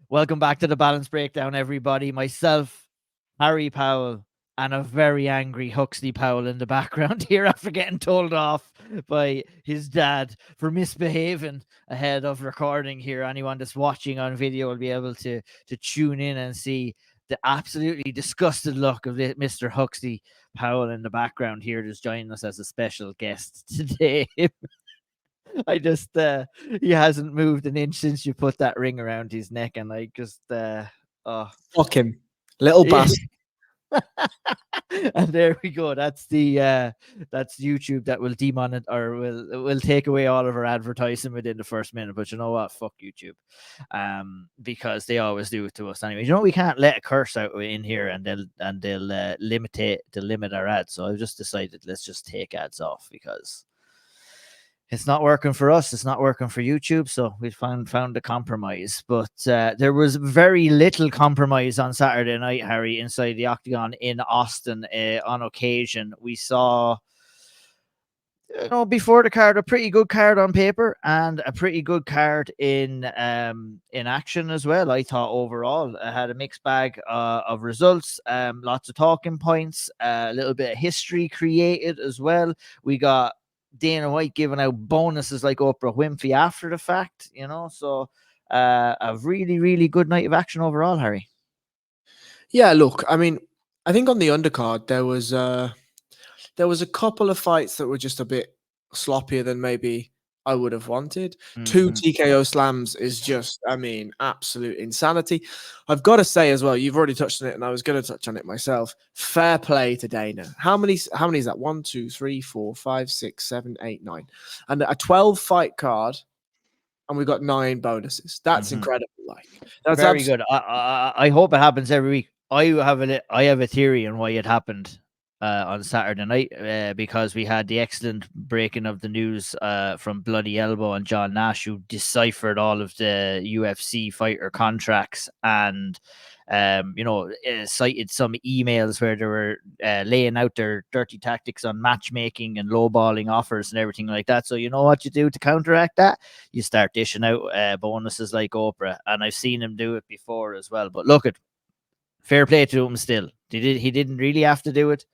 Welcome back to the Balance Breakdown, everybody. Myself, Harry Powell, and a very angry Huxley Powell in the background here after getting told off by his dad for misbehaving ahead of recording here. Anyone that's watching on video will be able to tune in and see the absolutely disgusted look of Mr. Huxley Powell in the background here, just joining us as a special guest today. I just he hasn't moved an inch since you put that ring around his neck, and I just oh Fuck him, little bastard. And there we go. That's the that's YouTube that will demonet or will take away all of our advertising within the first minute. But you know what? Fuck YouTube, because they always do it to us anyway. You know we can't let a curse out in here, and they'll limit our ads. So I've just decided let's just take ads off because it's not working for us. It's not working for YouTube. So we found a compromise. But there was very little compromise on Saturday night, Harry, inside the Octagon in Austin. On occasion, we saw, before the card, a pretty good card on paper and a pretty good card in action as well. I thought overall I had a mixed bag of results, lots of talking points, a little bit of history created as well. We got Dana White giving out bonuses like Oprah Winfrey after the fact, so a really, really good night of action overall, Harry. Yeah, look, I mean, I think on the undercard there was a couple of fights that were just a bit sloppier than maybe I would have wanted. Mm-hmm. 2 TKO slams is just, I mean, absolute insanity. I've got to say as well, you've already touched on it, and I was going to touch on it myself. Fair play to Dana. How many is that? 1, 2, 3, 4, 5, 6, 7, 8, 9. And a 12 fight card, and we got 9 bonuses. That's incredible. Like, that's very good. I hope it happens every week. I have a theory on why it happened on Saturday night, because we had the excellent breaking of the news from Bloody Elbow and John Nash, who deciphered all of the UFC fighter contracts and cited some emails where they were laying out their dirty tactics on matchmaking and lowballing offers and everything like that. So you know what you do to counteract that? You start dishing out bonuses like Oprah, and I've seen him do it before as well. But look, fair play to him still. He didn't really have to do it.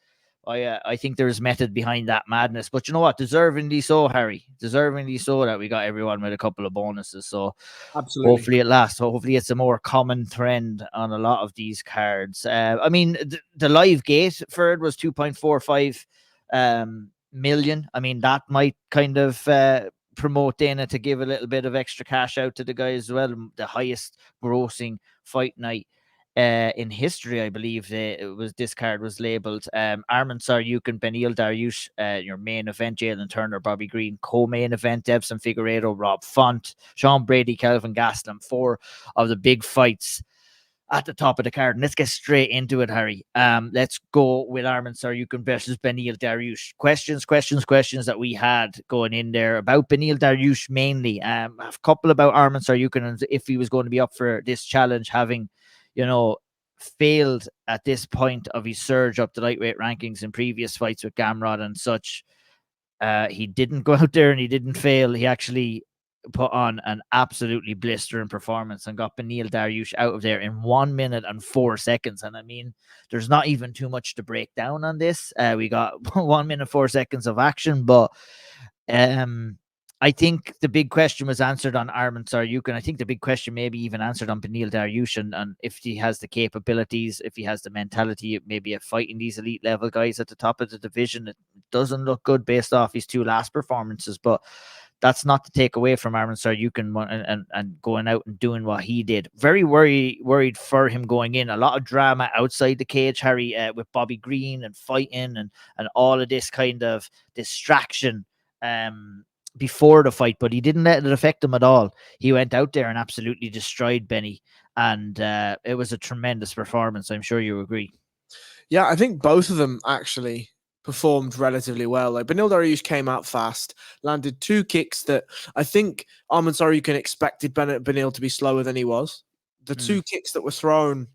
I think there's method behind that madness, but you know what? Deservingly so, Harry. Deservingly so that we got everyone with a couple of bonuses. So absolutely, hopefully it lasts. Hopefully it's a more common trend on a lot of these cards. I mean, the live gate for it was 2.45 million. I mean, that might kind of promote Dana to give a little bit of extra cash out to the guys as well. The highest grossing fight night in history, I believe this card was labeled Arman Tsarukyan, Beneil Dariush, your main event, Jalin Turner, Bobby Green, co-main event, Deiveson Figueiredo, Rob Font, Sean Brady, Kelvin Gastelum, 4 of the big fights at the top of the card. And let's get straight into it, Harry. Let's go with Arman Tsarukyan versus Beneil Dariush. Questions that we had going in there about Beneil Dariush mainly. A couple about Arman Tsarukyan and if he was going to be up for this challenge, having failed at this point of his surge up the lightweight rankings in previous fights with Gamrot and such. He didn't go out there and he didn't fail. He actually put on an absolutely blistering performance and got Beneil Dariush out of there in 1 minute and 4 seconds. And I mean, there's not even too much to break down on this. We got 1 minute, 4 seconds of action, but I think the big question was answered on Arman Tsarukyan. I think the big question maybe even answered on Beneil Dariush and if he has the capabilities, if he has the mentality, maybe of fighting these elite level guys at the top of the division. It doesn't look good based off his 2 last performances, but that's not to take away from Arman Tsarukyan and going out and doing what he did. Very worried for him going in. A lot of drama outside the cage, Harry, with Bobby Green and fighting and all of this kind of distraction before the fight, but he didn't let it affect him at all. He went out there and absolutely destroyed Benny, and it was a tremendous performance. I'm sure you agree. Yeah, I think both of them actually performed relatively well. Like Beneil Dariush came out fast, landed 2 kicks that I think Arman Tsarukyan expected Beneil to be slower than he was. The 2 kicks that were thrown,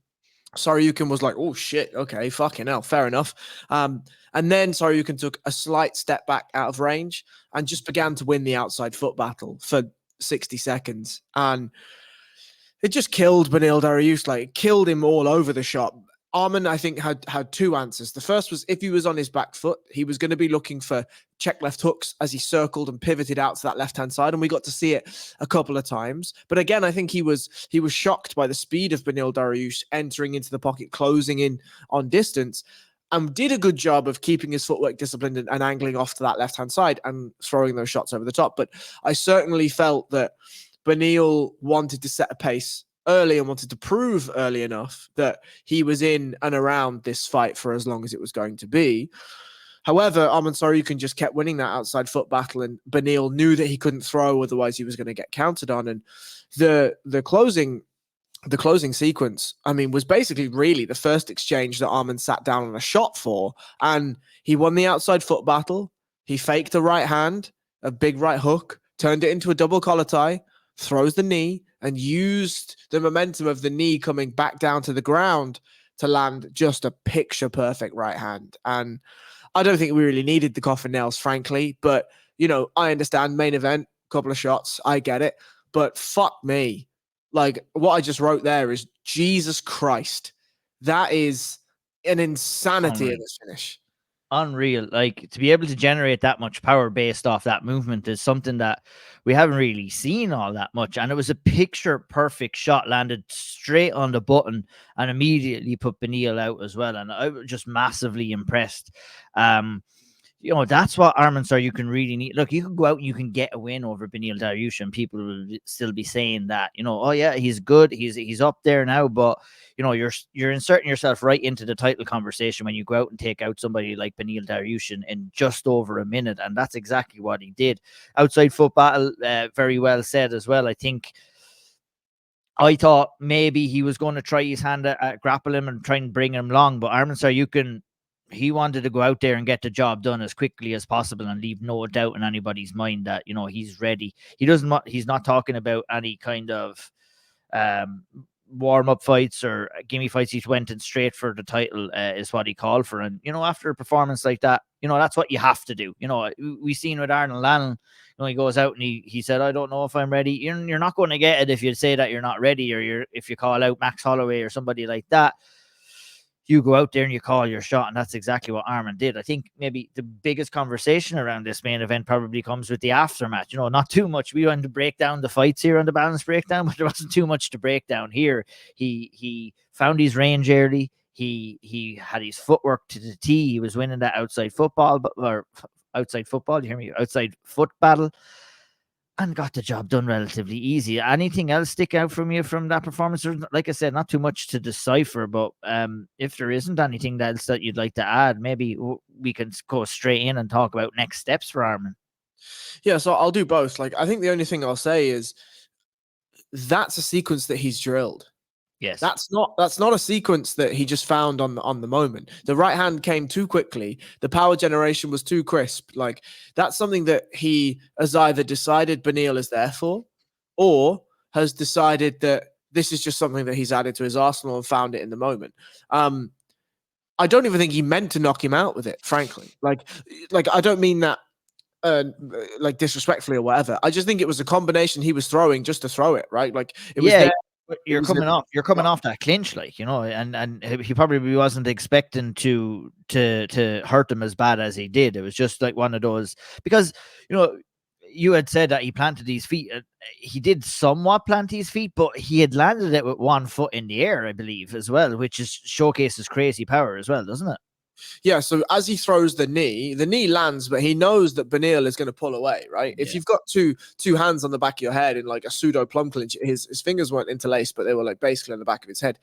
Tsarukyan was like, oh shit, okay, fucking hell, fair enough. And then Tsarukyan took a slight step back out of range and just began to win the outside foot battle for 60 seconds. And it just killed Beneil Dariush, like killed him all over the shop. Arman, I think, had two answers. The first was if he was on his back foot, he was going to be looking for check left hooks as he circled and pivoted out to that left-hand side, and we got to see it a couple of times. But again, I think he was shocked by the speed of Beneil Dariush entering into the pocket, closing in on distance, and did a good job of keeping his footwork disciplined and angling off to that left-hand side and throwing those shots over the top. But I certainly felt that Beneil wanted to set a pace early and wanted to prove early enough that he was in and around this fight for as long as it was going to be. However, Arman Tsarukyan just kept winning that outside foot battle, and Beneil knew that he couldn't throw, otherwise he was going to get countered on. And the closing sequence, I mean, was basically really the first exchange that Arman sat down on a shot for, and he won the outside foot battle. He faked a right hand, a big right hook, turned it into a double collar tie, throws the knee, and used the momentum of the knee coming back down to the ground to land just a picture-perfect right hand. And I don't think we really needed the coffin nails, frankly. But, you know, I understand main event, couple of shots. I get it. But fuck me. Like, what I just wrote there is, Jesus Christ. That is an insanity of this finish. Unreal. Like, to be able to generate that much power based off that movement is something that we haven't really seen all that much. And it was a picture perfect shot, landed straight on the button and immediately put Beneil out as well. And I was just massively impressed. You know, that's what Arman Tsarukyan really need. Look, you can go out and you can get a win over Beneil Dariush, and people will still be saying that, you know, oh yeah, he's good, he's up there now, but you know, you're inserting yourself right into the title conversation when you go out and take out somebody like Beneil Dariush in just over a minute, and that's exactly what he did. Outside foot battle, very well said as well. I thought maybe he was going to try his hand at grapple him and try and bring him long, but Arman Tsarukyan, he wanted to go out there and get the job done as quickly as possible and leave no doubt in anybody's mind that, you know, he's ready. He's not talking about any kind of warm-up fights or gimme fights. He went in straight for the title, is what he called for. And, you know, after a performance like that, you know, that's what you have to do. You know, we've seen with Arnold Allen, you know, he goes out and he said, I don't know if I'm ready. You're not going to get it if you say that you're not ready, or if you call out Max Holloway or somebody like that. You go out there and you call your shot, and that's exactly what Arman did. I think maybe the biggest conversation around this main event probably comes with the aftermath. You know, not too much. We wanted to break down the fights here on the balance breakdown, but there wasn't too much to break down here. He found his range early. He had his footwork to the tee. He was winning that outside football, you hear me? Outside foot battle. And got the job done relatively easy. Anything else stick out from you from that performance? Like I said, not too much to decipher, but if there isn't anything else that you'd like to add, maybe we can go straight in and talk about next steps for Arman. Yeah, so I'll do both. Like, I think the only thing I'll say is that's a sequence that he's drilled. Yes. That's not a sequence that he just found on the moment. The right hand came too quickly. The power generation was too crisp. Like, that's something that he has either decided Beneil is there for, or has decided that this is just something that he's added to his arsenal and found it in the moment. I don't even think he meant to knock him out with it, frankly. Like I don't mean that like disrespectfully or whatever. I just think it was a combination he was throwing just to throw it, right? Like, it was there. You're coming off that clinch, like, you know, and he probably wasn't expecting to hurt him as bad as he did. It was just like one of those, because, you know, you had said that he planted his feet. He did somewhat plant his feet, but he had landed it with 1 foot in the air, I believe, as well, which showcases crazy power as well, doesn't it? Yeah, so as he throws the knee lands, but he knows that Beneil is going to pull away, right? Yeah. If you've got two hands on the back of your head in like a pseudo plum clinch, his fingers weren't interlaced, but they were like basically on the back of his head.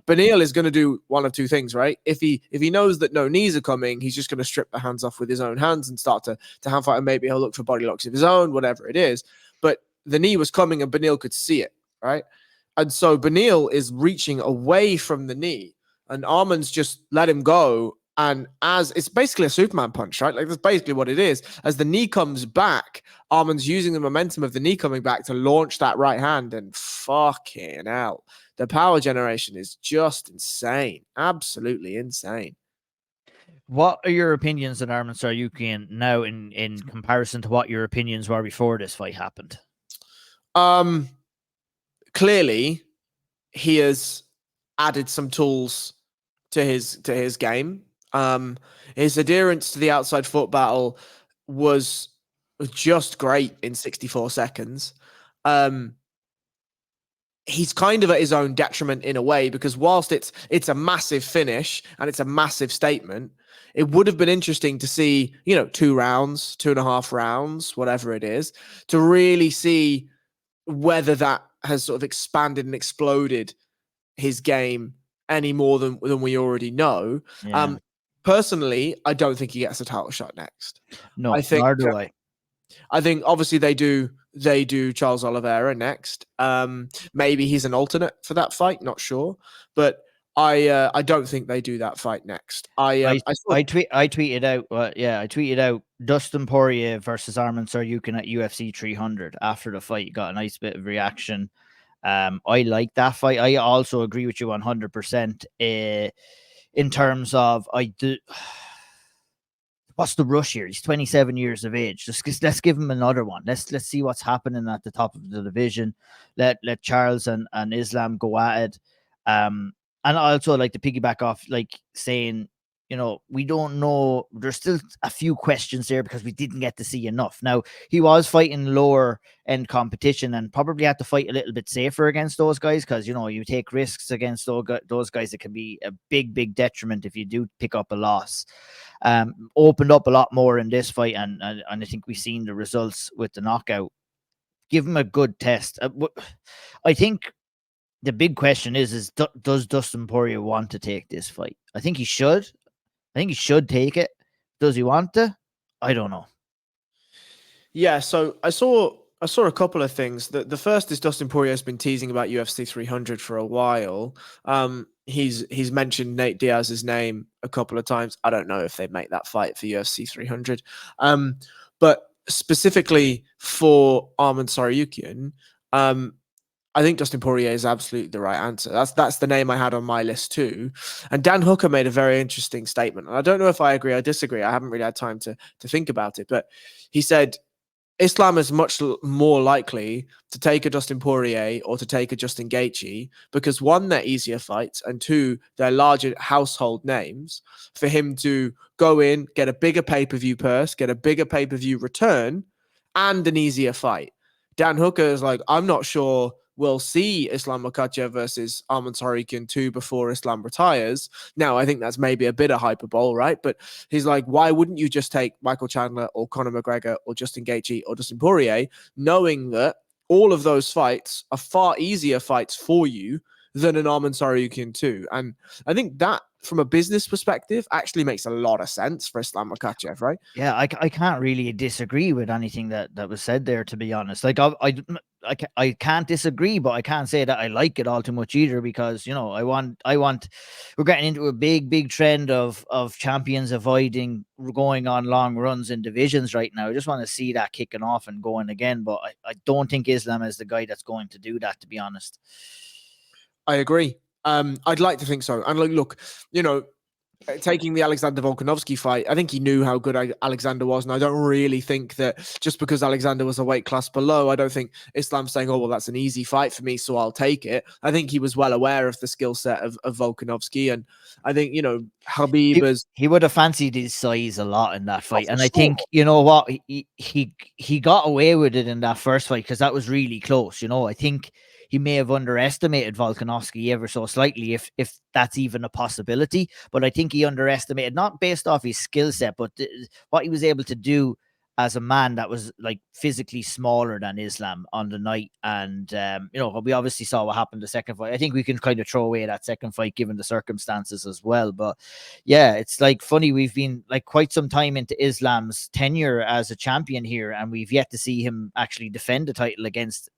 Beneil is going to do one of two things, right? If he knows that no knees are coming, he's just going to strip the hands off with his own hands and start to hand fight, and maybe he'll look for body locks of his own, whatever it is. But the knee was coming and Beneil could see it, right? And so Beneil is reaching away from the knee, and Arman's just let him go. And as it's basically a Superman punch, right? Like, that's basically what it is. As the knee comes back, Arman's using the momentum of the knee coming back to launch that right hand, and fucking hell, the power generation is just insane. Absolutely insane. What are your opinions on Arman Tsarukyan now in comparison to what your opinions were before this fight happened? Clearly, he has added some tools to his game. His adherence to the outside foot battle was just great in 64 seconds. He's kind of at his own detriment in a way, because whilst it's a massive finish and it's a massive statement, it would have been interesting to see, 2 rounds, 2.5 rounds, whatever it is, to really see whether that has sort of expanded and exploded his game any more than we already know. Yeah. Personally, I don't think he gets a title shot next. No, I think nor do I. I think obviously they do Charles Oliveira next. Maybe he's an alternate for that fight, not sure, but I don't think they do that fight next. I tweeted out, I tweeted out Dustin Poirier versus Arman Tsarukyan at UFC 300 after the fight. Got a nice bit of reaction. I like that fight. I also agree with you 100% in terms of what's the rush here? He's 27 years of age. Let's give him another one. Let's see what's happening at the top of the division. Let Charles and Islam go at it. And I also like to piggyback off, like saying, we don't know. There's still a few questions there because we didn't get to see enough. Now, he was fighting lower end competition and probably had to fight a little bit safer against those guys because, you take risks against those guys. It can be a big, big detriment if you do pick up a loss. Opened up a lot more in this fight, and I think we've seen the results with the knockout. Give him a good test. I think the big question is does Dustin Poirier want to take this fight? I think he should. I think he should take it. Does he want to? I don't know. Yeah, so I saw a couple of things. The first is Dustin Poirier has been teasing about UFC 300 for a while. He's mentioned Nate Diaz's name a couple of times. I don't know if they make that fight for UFC 300. But specifically for Arman Tsarukyan, I think Dustin Poirier is absolutely the right answer. That's the name I had on my list too. And Dan Hooker made a very interesting statement. And I don't know if I agree or disagree. I haven't really had time to think about it. But he said Islam is much more likely to take a Dustin Poirier or to take a Justin Gaethje because, one, they're easier fights, and two, they're larger household names for him to go in, get a bigger pay-per-view purse, get a bigger pay-per-view return, and an easier fight. Dan Hooker is like, I'm not sure we'll see Islam Makhachev versus Arman Tsarukyan 2 before Islam retires. Now, I think that's maybe a bit of hyperbole, right? But he's like, why wouldn't you just take Michael Chandler or Conor McGregor or Justin Gaethje or Dustin Poirier, knowing that all of those fights are far easier fights for you than an Arman Tsarukyan 2? And I think that, from a business perspective, actually makes a lot of sense for Islam Makhachev, right? Yeah, I can't really disagree with anything that was said there, to be honest. Like, I can't disagree, but I can't say that I like it all too much either because, I want we're getting into a big trend of champions avoiding going on long runs in divisions right now. I just want to see that kicking off and going again, but I don't think Islam is the guy that's going to do that, to be honest. I agree. I'd like to think so. And look, taking the Alexander Volkanovski fight, I think he knew how good Alexander was. And I don't really think that just because Alexander was a weight class below, I don't think Islam's saying, oh, well, that's an easy fight for me, so I'll take it. I think he was well aware of the skill set of Volkanovski. And I think, Khabib he would have fancied his size a lot in that fight. And I think, you know what, he got away with it in that first fight because that was really close. I think he may have underestimated Volkanovski ever so slightly, if that's even a possibility. But I think he underestimated, not based off his skill set, but what he was able to do as a man that was like physically smaller than Islam on the night. And, we obviously saw what happened the second fight. I think we can kind of throw away that second fight given the circumstances as well. But yeah, it's like funny. We've been like quite some time into Islam's tenure as a champion here, and we've yet to see him actually defend the title against,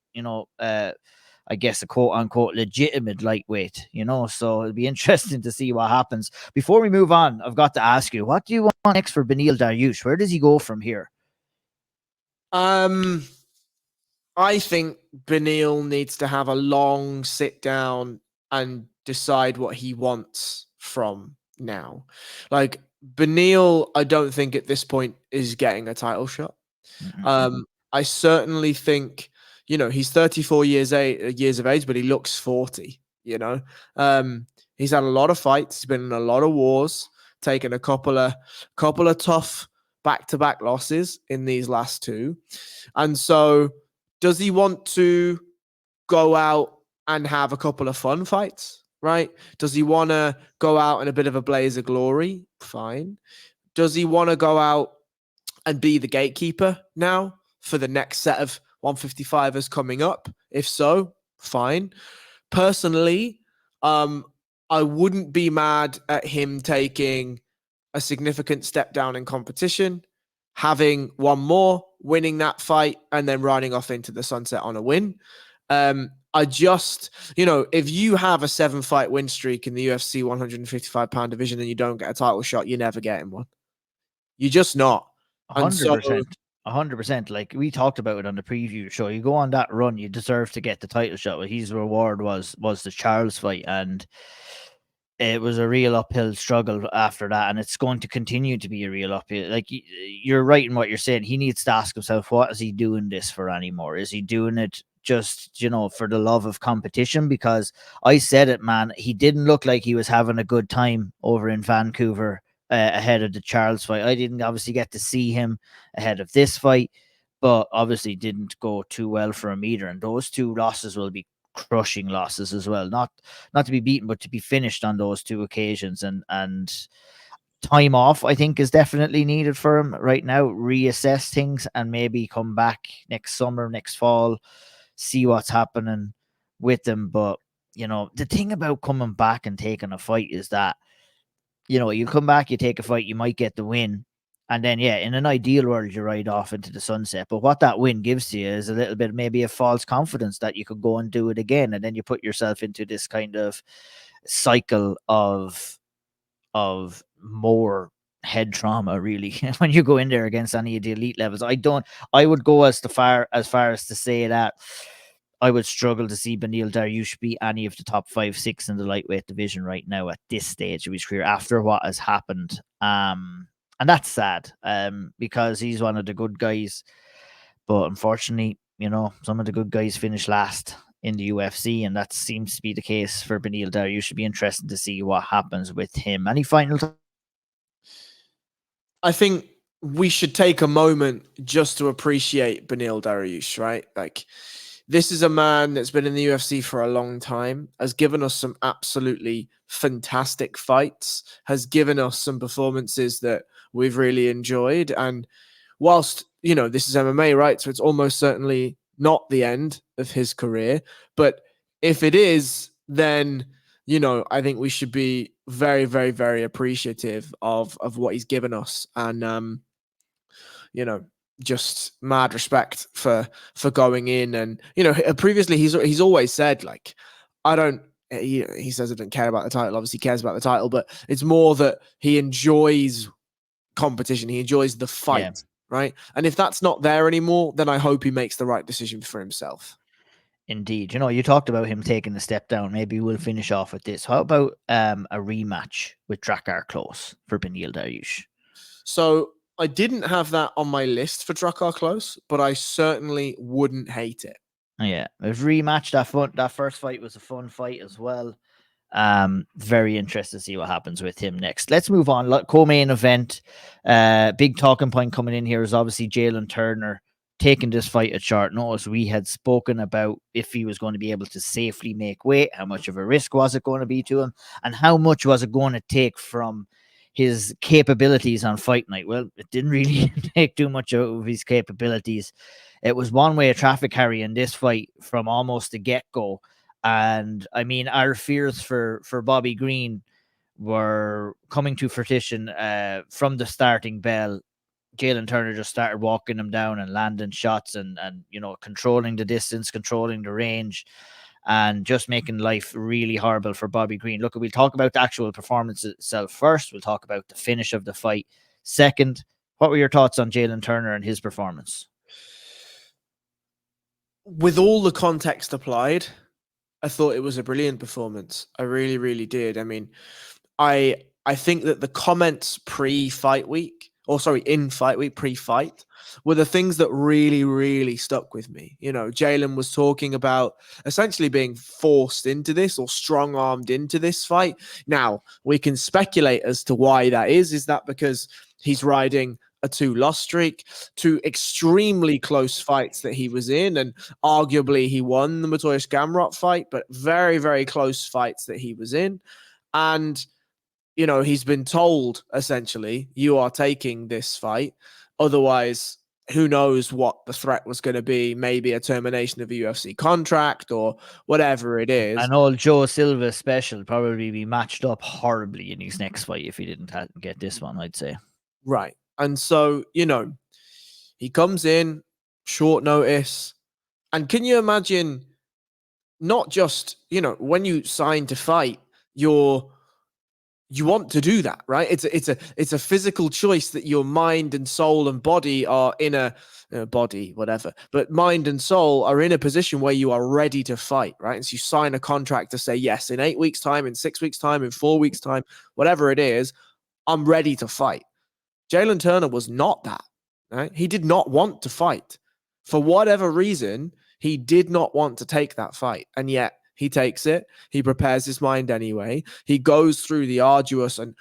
I guess, a quote unquote legitimate lightweight, so it'll be interesting to see what happens. Before we move on, I've got to ask you, what do you want next for Beneil Dariush? Where does he go from here? I think Beneil needs to have a long sit down and decide what he wants from now. Like, Beneil, I don't think at this point is getting a title shot. Mm-hmm. I certainly think, he's 34 years of age, but he looks 40. you know. He's had a lot of fights. He's been in a lot of wars, taken a couple of tough back-to-back losses in these last two. And so does he want to go out and have a couple of fun fights, right? Does he want to go out in a bit of a blaze of glory? Fine. Does he want to go out and be the gatekeeper now for the next set of 155ers coming up? If so, fine. Personally, I wouldn't be mad at him taking a significant step down in competition, having one more, winning that fight, and then riding off into the sunset on a win. I just, if you have a 7-fight win streak in the UFC 155-pound division and you don't get a title shot, you're never getting one. You're just not. 100%. 100%. Like we talked about it on the preview show. You go on that run, you deserve to get the title shot. But his reward was the Charles fight, and it was a real uphill struggle after that, and it's going to continue to be a real uphill. Like you're right in what you're saying. He needs to ask himself, what is he doing this for anymore? Is he doing it just, for the love of competition? Because I said it, man, he didn't look like he was having a good time over in Vancouver ahead of the Charles fight. I didn't obviously get to see him ahead of this fight, but obviously didn't go too well for him either. And those two losses will be crushing losses as well. Not to be beaten, but to be finished on those two occasions. And time off, I think, is definitely needed for him right now. Reassess things and maybe come back next summer, next fall, see what's happening with him. But, the thing about coming back and taking a fight is that, you come back, you take a fight, you might get the win. And then, yeah, in an ideal world, you ride off into the sunset. But what that win gives to you is a little bit, maybe a false confidence that you could go and do it again. And then you put yourself into this kind of cycle of more head trauma, really, when you go in there against any of the elite levels. I would go as far as to say that I would struggle to see Beneil Dariush be any of the top 5, 6 in the lightweight division right now at this stage of his career after what has happened. And that's sad, because he's one of the good guys. But unfortunately, some of the good guys finish last in the UFC, and that seems to be the case for Beneil Dariush. Should be interesting to see what happens with him. Any final I think we should take a moment just to appreciate Beneil Dariush, right? Like, this is a man that's been in the UFC for a long time, has given us some absolutely fantastic fights, has given us some performances that we've really enjoyed. And whilst, this is MMA, right? So it's almost certainly not the end of his career. But if it is, then, I think we should be very, very, very appreciative of what he's given us. And, just mad respect for going in. And previously he's always said, like, he says I don't care about the title. Obviously he cares about the title, but it's more that he enjoys competition, he enjoys the fight. Right? And if that's not there anymore, then I hope he makes the right decision for himself. Indeed. You talked about him taking a step down. Maybe we'll finish off with this. How about a rematch with Drakker Klose for Beneil Dariush? So I didn't have that on my list for Drakker Klose, but I certainly wouldn't hate it. Yeah, it was rematch. That first fight was a fun fight as well. Very interested to see what happens with him next. Let's move on. Co-main event. Big talking point coming in here is obviously Jalin Turner taking this fight at short notice. We had spoken about if he was going to be able to safely make weight, how much of a risk was it going to be to him, and how much was it going to take from his capabilities on fight night. Well, it didn't really take too much out of his capabilities. It was one way of traffic carry in this fight from almost the get-go. And I mean, our fears for Bobby Green were coming to fruition from the starting bell. Jalin Turner just started walking him down and landing shots and controlling the distance, controlling the range, and just making life really horrible for Bobby Green. Look, we'll talk about the actual performance itself first. We'll talk about the finish of the fight second. What were your thoughts on Jalin Turner and his performance? With all the context applied, I thought it was a brilliant performance. I really, really did. I mean, I think that the comments pre-fight week in fight week, pre-fight, were the things that really, really stuck with me. You know, Jalin was talking about essentially being forced into this or strong-armed into this fight. Now, we can speculate as to why that is. Is that because he's riding a 2-loss streak, 2 extremely close fights that he was in, and arguably he won the Mateusz Gamrot fight, but very, very close fights that he was in. And, you know, he's been told, essentially, you are taking this fight. Otherwise, who knows what the threat was going to be, maybe a termination of a UFC contract or whatever it is. And old Joe Silva special probably be matched up horribly in his next fight if he didn't get this one, I'd say. Right. And so, you know, he comes in, short notice. And can you imagine, not just, you know, when you sign to fight, you want to do that, right? It's a physical choice that your mind and soul and body are in a body, whatever, but mind and soul are in a position where you are ready to fight, right? And so you sign a contract to say, yes, in 8 weeks' time, in 6 weeks' time, in 4 weeks' time, whatever it is, I'm ready to fight. Jalin Turner was not that, right? He did not want to fight. For whatever reason, he did not want to take that fight. And yet he takes it. He prepares his mind anyway. He goes through the arduous, and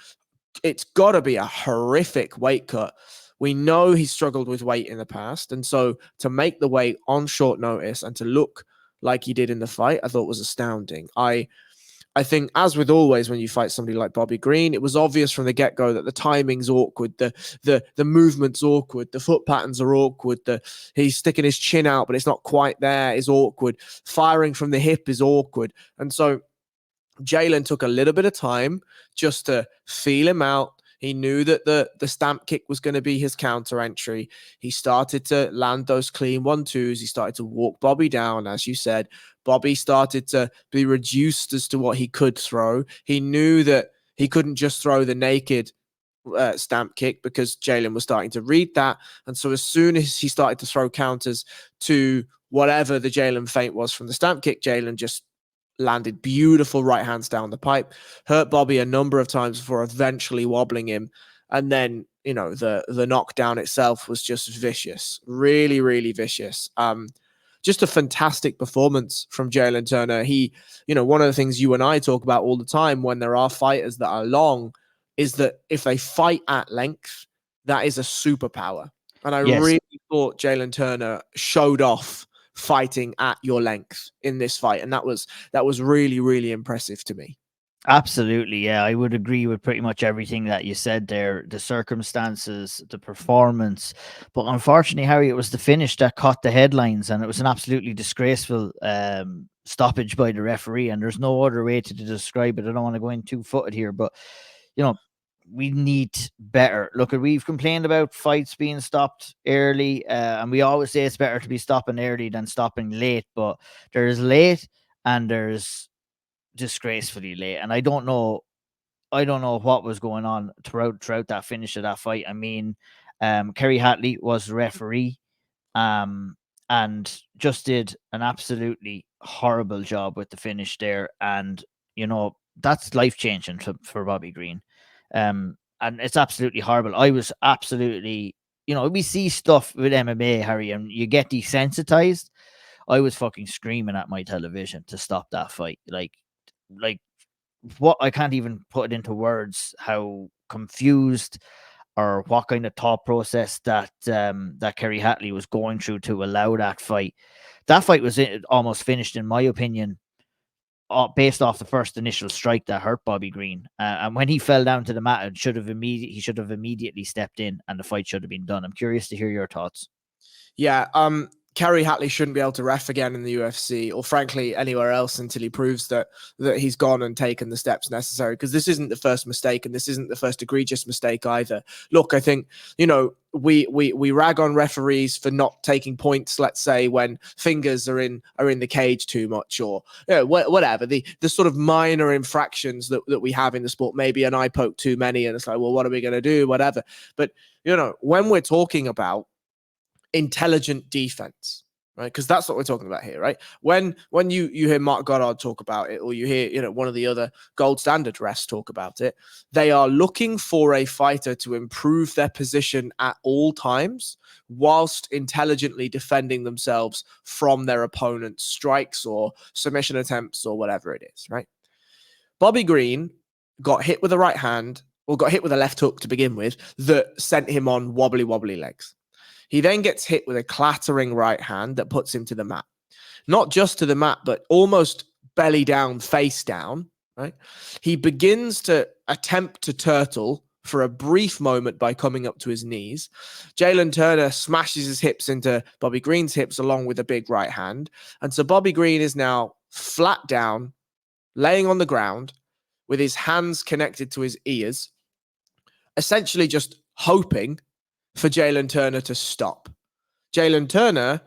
it's got to be a horrific weight cut. We know he struggled with weight in the past. And so to make the weight on short notice and to look like he did in the fight, I thought was astounding. I think, as with always, when you fight somebody like Bobby Green, it was obvious from the get-go that the timing's awkward, the movement's awkward, the foot patterns are awkward, he's sticking his chin out, but it's not quite there, is awkward. Firing from the hip is awkward. And so Jalin took a little bit of time just to feel him out. He knew that the stamp kick was going to be his counter entry. He started to land those clean 1-2s. He started to walk Bobby down, as you said. Bobby started to be reduced as to what he could throw. He knew that he couldn't just throw the naked stamp kick because Jalin was starting to read that. And so as soon as he started to throw counters to whatever the Jalin feint was from the stamp kick, Jalin just landed beautiful right hands down the pipe, hurt Bobby a number of times before eventually wobbling him. And then, you know, the knockdown itself was just vicious, really, really vicious. Just a fantastic performance from Jalin Turner. He, you know, one of the things you and I talk about all the time when there are fighters that are long is that if they fight at length, that is a superpower. And I really thought Jalin Turner showed off fighting at your length in this fight, and that was really, really impressive to me. Absolutely, yeah, I would agree with pretty much everything that you said there. The circumstances, the performance, but unfortunately, Harry, it was the finish that caught the headlines, and it was an absolutely disgraceful stoppage by the referee. And there's no other way to describe it. I don't want to go in 2-footed here, but you know, we need better. Look, we've complained about fights being stopped early, and we always say it's better to be stopping early than stopping late. But there's late and there's disgracefully late, and I don't know what was going on throughout that finish of that fight. I mean, Kerry Hatley was the referee, and just did an absolutely horrible job with the finish there. And you know, that's life changing for Bobby Green. And it's absolutely horrible. I was absolutely, you know, we see stuff with MMA, Harry, and you get desensitized. I was fucking screaming at my television to stop that fight. Like what, I can't even put it into words how confused or what kind of thought process that Kerry Hatley was going through to allow that fight. That fight was almost finished, in my opinion, based off the first initial strike that hurt Bobby Green. And when he fell down to the mat, he should have immediately stepped in, and the fight should have been done. I'm curious to hear your thoughts. Yeah, Kerry Hatley shouldn't be able to ref again in the UFC, or frankly anywhere else, until he proves that he's gone and taken the steps necessary, because this isn't the first mistake, and this isn't the first egregious mistake either. Look, I think, you know, we rag on referees for not taking points, let's say, when fingers are in the cage too much, or you know, whatever, the sort of minor infractions that we have in the sport. Maybe an eye poke too many, and it's like, well, what are we going to do, whatever. But you know, when we're talking about intelligent defense, right? Because that's what we're talking about here, right? When you hear Mark Goddard talk about it, or you hear one of the other gold standard refs talk about it, they are looking for a fighter to improve their position at all times whilst intelligently defending themselves from their opponent's strikes or submission attempts or whatever it is, right? Bobby Green got hit with a right hand, or got hit with a left hook to begin with, that sent him on wobbly legs. He then gets hit with a clattering right hand that puts him to the mat. Not just to the mat, but almost belly down, face down, right? He begins to attempt to turtle for a brief moment by coming up to his knees. Jalin Turner smashes his hips into Bobby Green's hips along with a big right hand. And so Bobby Green is now flat down, laying on the ground with his hands connected to his ears, essentially just hoping for Jalin Turner to stop. Jalin Turner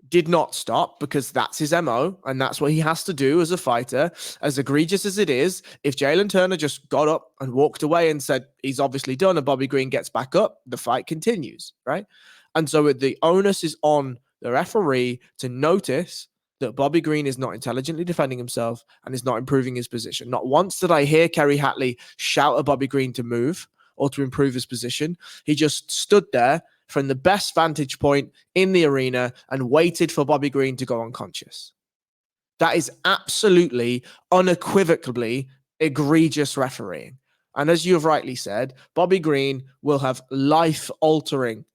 did not stop because that's his MO and that's what he has to do as a fighter. As egregious as it is, if Jalin Turner just got up and walked away and said he's obviously done and Bobby Green gets back up, the fight continues, right? And so the onus is on the referee to notice that Bobby Green is not intelligently defending himself and is not improving his position. Not once did I hear Kerry Hatley shout at Bobby Green to move or to improve his position. He just stood there from the best vantage point in the arena and waited for Bobby Green to go unconscious. That is absolutely, unequivocally egregious refereeing. And as you have rightly said, Bobby Green will have life-altering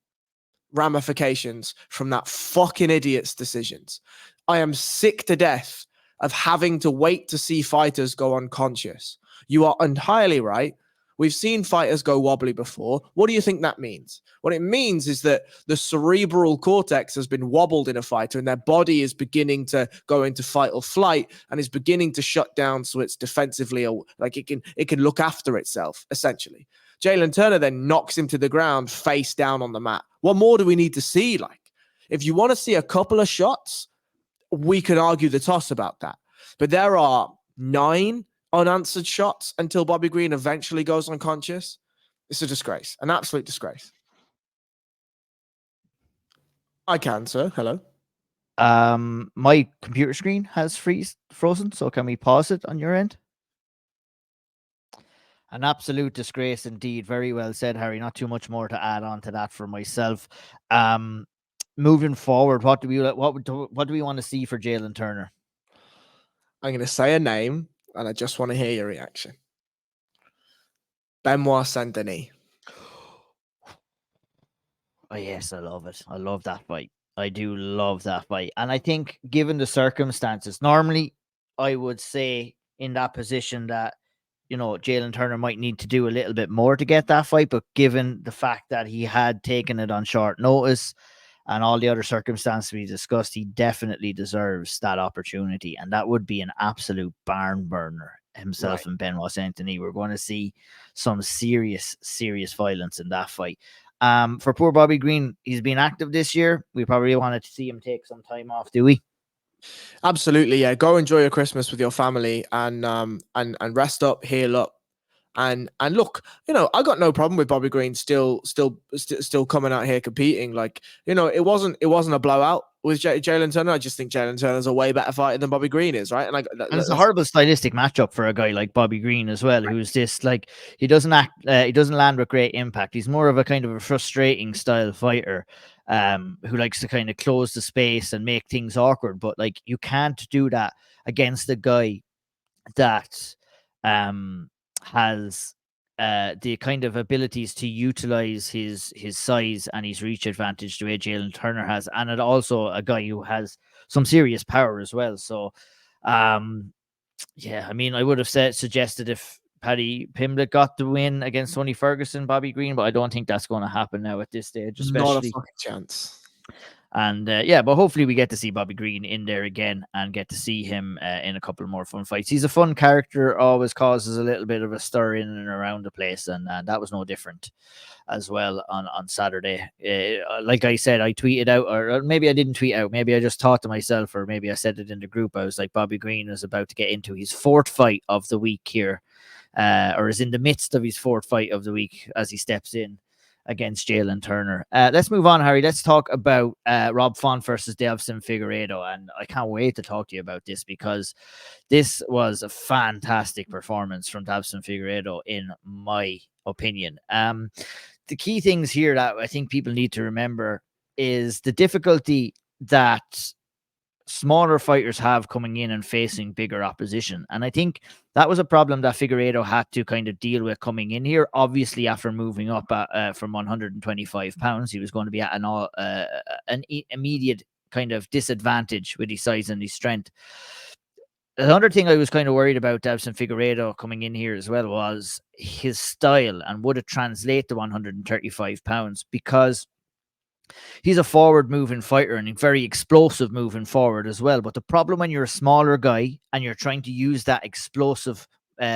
ramifications from that fucking idiot's decisions. I am sick to death of having to wait to see fighters go unconscious. You are entirely right. We've seen fighters go wobbly before. What do you think that means? What it means is that the cerebral cortex has been wobbled in a fighter and their body is beginning to go into fight or flight and is beginning to shut down so it's defensively, like it can look after itself, essentially. Jalin Turner then knocks him to the ground face down on the mat. What more do we need to see? Like, if you want to see a couple of shots, we can argue the toss about that. But there are 9 unanswered shots until Bobby Green eventually goes unconscious. It's a disgrace, an absolute disgrace. I can, sir. Hello. My computer screen has frozen, so can we pause it on your end? An absolute disgrace indeed. Very well said, Harry. Not too much more to add on to that for myself. Moving forward, what do we want to see for Jalin Turner? I'm going to say a name, and I just want to hear your reaction. Benoit Saint-Denis. Oh yes, I love it. I love that fight. I do love that fight. And I think given the circumstances, normally I would say in that position that, Jalin Turner might need to do a little bit more to get that fight. But given the fact that he had taken it on short notice and all the other circumstances we discussed, he definitely deserves that opportunity. And that would be an absolute barn burner, himself right. And Benoit Saint-Denis. We're going to see some serious violence in that fight. For poor Bobby Green, he's been active this year. We probably wanted to see him take some time off, do we? Absolutely, yeah. Go enjoy your Christmas with your family and rest up, heal up, and look. I got no problem with Bobby Green still coming out here competing. Like, it wasn't a blowout with Jalin Turner. I just think Jalin Turner's a way better fighter than Bobby Green is, right? And it's a horrible stylistic matchup for a guy like Bobby Green as well, who's this like he doesn't land with great impact. He's more of a kind of a frustrating style fighter. Who likes to kind of close the space and make things awkward, but like you can't do that against a guy that has the kind of abilities to utilize his size and his reach advantage the way Jalin Turner has, and it also a guy who has some serious power as well. So yeah, I mean, I would have suggested if Paddy Pimblett got the win against Tony Ferguson, Bobby Green, but I don't think that's going to happen now at this stage, especially. Not a fucking chance. And yeah, but hopefully we get to see Bobby Green in there again and get to see him in a couple more fun fights. He's a fun character, always causes a little bit of a stir in and around the place, and that was no different as well on Saturday. Like I said, I tweeted out, or maybe I didn't tweet out, maybe I just thought to myself, or maybe I said it in the group. I was like, Bobby Green is about to get into his 4th fight of the week here. Or is in the midst of his 4th fight of the week as he steps in against Jalin Turner. Let's move on, Harry. Let's talk about Rob Font versus Deiveson Figueiredo. And I can't wait to talk to you about this because this was a fantastic performance from Deiveson Figueiredo, in my opinion. The key things here that I think people need to remember is the difficulty that smaller fighters have coming in and facing bigger opposition. And I think that was a problem that Figueiredo had to kind of deal with coming in here. Obviously, after moving up from 125 pounds, he was going to be at an immediate kind of disadvantage with his size and his strength. Another thing I was kind of worried about Deiveson Figueiredo coming in here as well was his style and would it translate to 135 pounds, because he's a forward moving fighter and very explosive moving forward as well. But the problem when you're a smaller guy and you're trying to use that explosive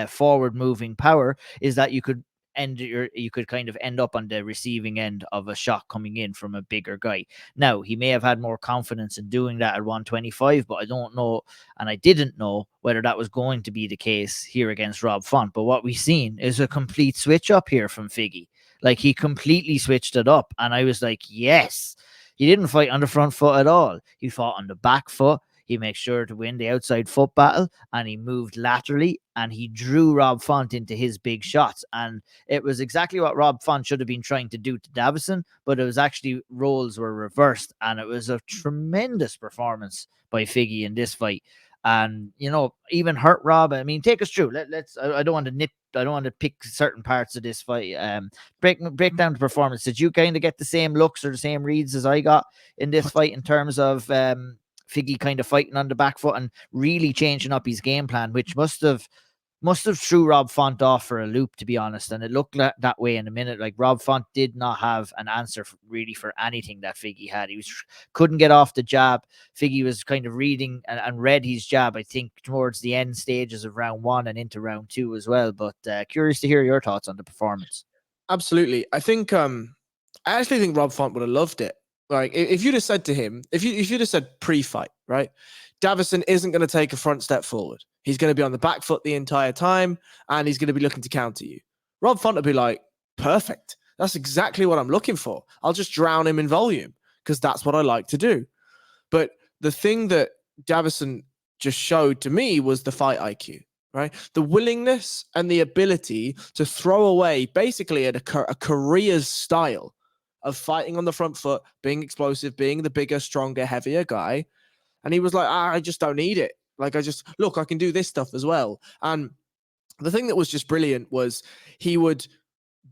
forward moving power is that you could kind of end up on the receiving end of a shot coming in from a bigger guy. Now, he may have had more confidence in doing that at 125, but I don't know, and I didn't know whether that was going to be the case here against Rob Font. But what we've seen is a complete switch up here from Figgy. Like, he completely switched it up. And I was like, yes. He didn't fight on the front foot at all. He fought on the back foot. He makes sure to win the outside foot battle. And he moved laterally. And he drew Rob Font into his big shots. And it was exactly what Rob Font should have been trying to do to Deiveson. But it was actually, roles were reversed. And it was a tremendous performance by Figgy in this fight. And, you know, even hurt Rob. I mean, take us through. I don't want to pick certain parts of this fight. Break down the performance. Did you kind of get the same looks or the same reads as I got in this fight in terms of Figgy kind of fighting on the back foot and really changing up his game plan, which must have threw Rob Font off for a loop, to be honest. And it looked that way in a minute. Like, Rob Font did not have an answer really for anything that Figgy had. He couldn't get off the jab. Figgy was kind of reading and read his jab, I think, towards the end stages of round 1 and into round 2 as well. But curious to hear your thoughts on the performance. Absolutely. I think I actually think Rob Font would have loved it. Like, if you'd have said to him, if you'd have said pre-fight, right, Deiveson isn't going to take a front step forward. He's going to be on the back foot the entire time, and he's going to be looking to counter you. Rob Font would be like, perfect. That's exactly what I'm looking for. I'll just drown him in volume because that's what I like to do. But the thing that Deiveson just showed to me was the fight IQ, right? The willingness and the ability to throw away basically a career's style of fighting on the front foot, being explosive, being the bigger, stronger, heavier guy. And he was like, I just don't need it. Like, I can do this stuff as well. And the thing that was just brilliant was he would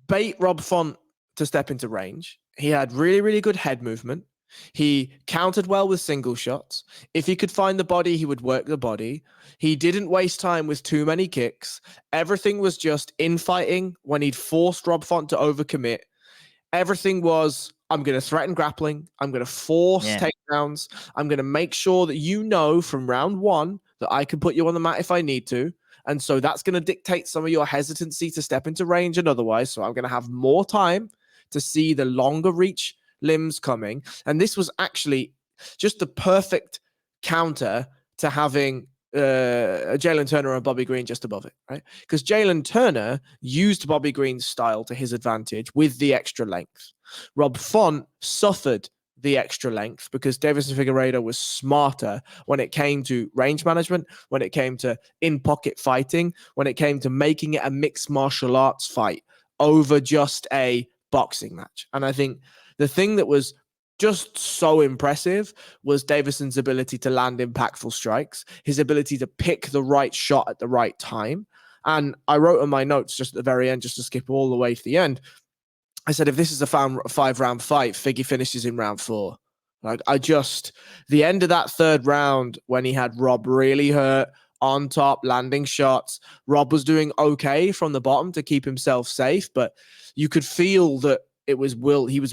bait Rob Font to step into range. He had really, really good head movement. He countered well with single shots. If he could find the body, he would work the body. He didn't waste time with too many kicks. Everything was just infighting when he'd forced Rob Font to overcommit. Everything was, I'm going to threaten grappling. I'm going to force takedowns. I'm going to make sure that you know from round 1 that I can put you on the mat if I need to. And so that's going to dictate some of your hesitancy to step into range and otherwise. So I'm going to have more time to see the longer reach limbs coming. And this was actually just the perfect counter to having Jalin Turner and Bobby Green just above it, right? Because Jalin Turner used Bobby Green's style to his advantage with the extra length. Rob Font suffered the extra length because Deiveson Figueiredo was smarter when it came to range management, when it came to in-pocket fighting, when it came to making it a mixed martial arts fight over just a boxing match. And I think the thing that was just so impressive was Deiveson's ability to land impactful strikes, his ability to pick the right shot at the right time. And I wrote in my notes just at the very end, just to skip all the way to the end, I said, if this is a 5-round fight, Figgy finishes in round 4. Like, the end of that third round when he had Rob really hurt on top, landing shots, Rob was doing okay from the bottom to keep himself safe, but you could feel that he was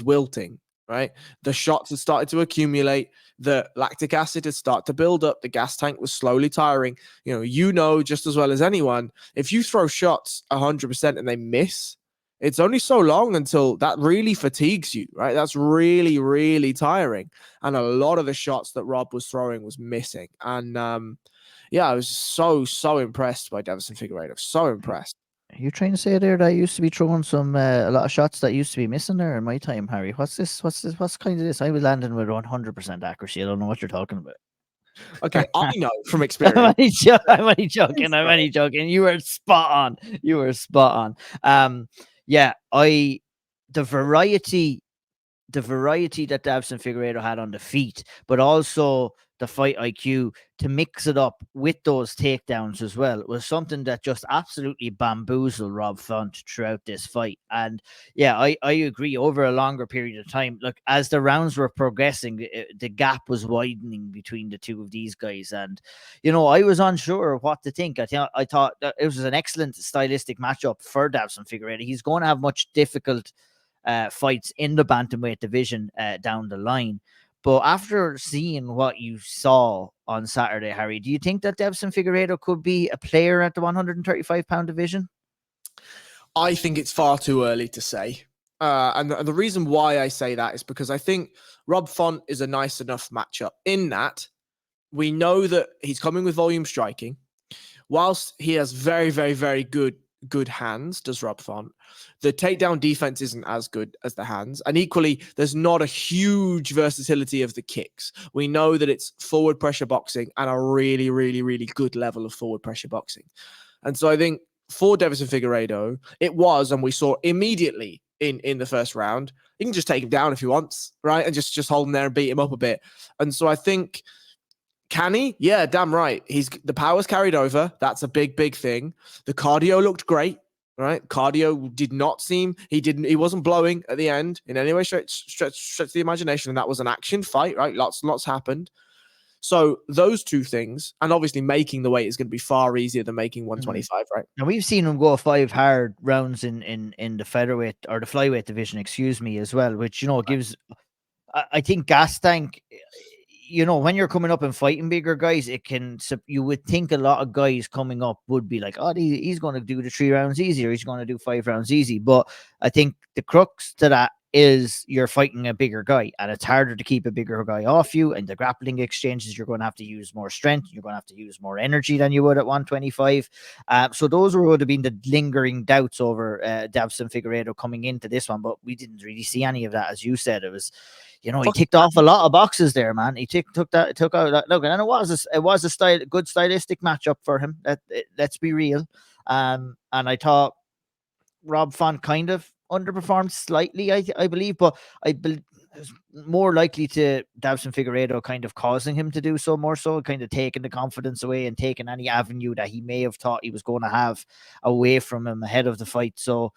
wilting. Right? The shots had started to accumulate. The lactic acid had started to build up. The gas tank was slowly tiring. You know just as well as anyone, if you throw shots 100% and they miss, it's only so long until that really fatigues you, right? That's really, really tiring. And a lot of the shots that Rob was throwing was missing. And I was so impressed by Deiveson Figueiredo. So impressed. you trying to say there that I used to be throwing some a lot of shots that used to be missing there in my time, Harry? What's this? What's kind of this? I was landing with 100% accuracy. I don't know what you're talking about. Okay, I know from I'm experience. I'm only joking. I'm only joking. You were spot on. You were spot on. Yeah, the variety that Deiveson Figueiredo had on the feet, but also the fight IQ to mix it up with those takedowns as well was something that just absolutely bamboozled Rob Font throughout this fight. And yeah, I agree. Over a longer period of time, look, as the rounds were progressing, the gap was widening between the two of these guys. And, I was unsure what to think. I thought that it was an excellent stylistic matchup for Deiveson Figueiredo. He's going to have much difficult fights in the bantamweight division down the line. But after seeing what you saw on Saturday, Harry, do you think that Deiveson Figueiredo could be a player at the 135-pound division? I think it's far too early to say. And the reason why I say that is because I think Rob Font is a nice enough matchup in that we know that he's coming with volume striking. Whilst he has very, very, very good hands, does Rob Font, the takedown defense isn't as good as the hands. And equally, there's not a huge versatility of the kicks. We know that it's forward pressure boxing and a really, really, really good level of forward pressure boxing. And so I think for Deiveson Figueiredo, it was, and we saw immediately in the first round, he can just take him down if he wants, right? And just hold him there and beat him up a bit. And so I think, can he? Yeah, damn right. The power's carried over. That's a big, big thing. The cardio looked great, right? Cardio did not seem, he wasn't blowing at the end in any way stretch the imagination. And that was an action fight, right? Lots happened. So those two things, and obviously making the weight is going to be far easier than making 125, right? And we've seen him go 5 hard rounds in the featherweight or the flyweight division, excuse me, as well, which, gives, I think gas tank, when you're coming up and fighting bigger guys, you would think a lot of guys coming up would be like, oh, he's going to do the 3 rounds easy, or he's going to do 5 rounds easy. But I think the crux to that is you're fighting a bigger guy, and it's harder to keep a bigger guy off you. And the grappling exchanges, you're going to have to use more strength. You're going to have to use more energy than you would at 125. So those would have been the lingering doubts over Deiveson Figueiredo coming into this one, but we didn't really see any of that. As you said, it was, he ticked off a lot of boxes there, man. He took out that look, and it was a good stylistic matchup for him. Let's be real. And I thought Rob Font kind of underperformed slightly, I believe, but it's more likely to Deiveson Figueiredo kind of causing him to do so, more so kind of taking the confidence away and taking any avenue that he may have thought he was going to have away from him ahead of the fight. So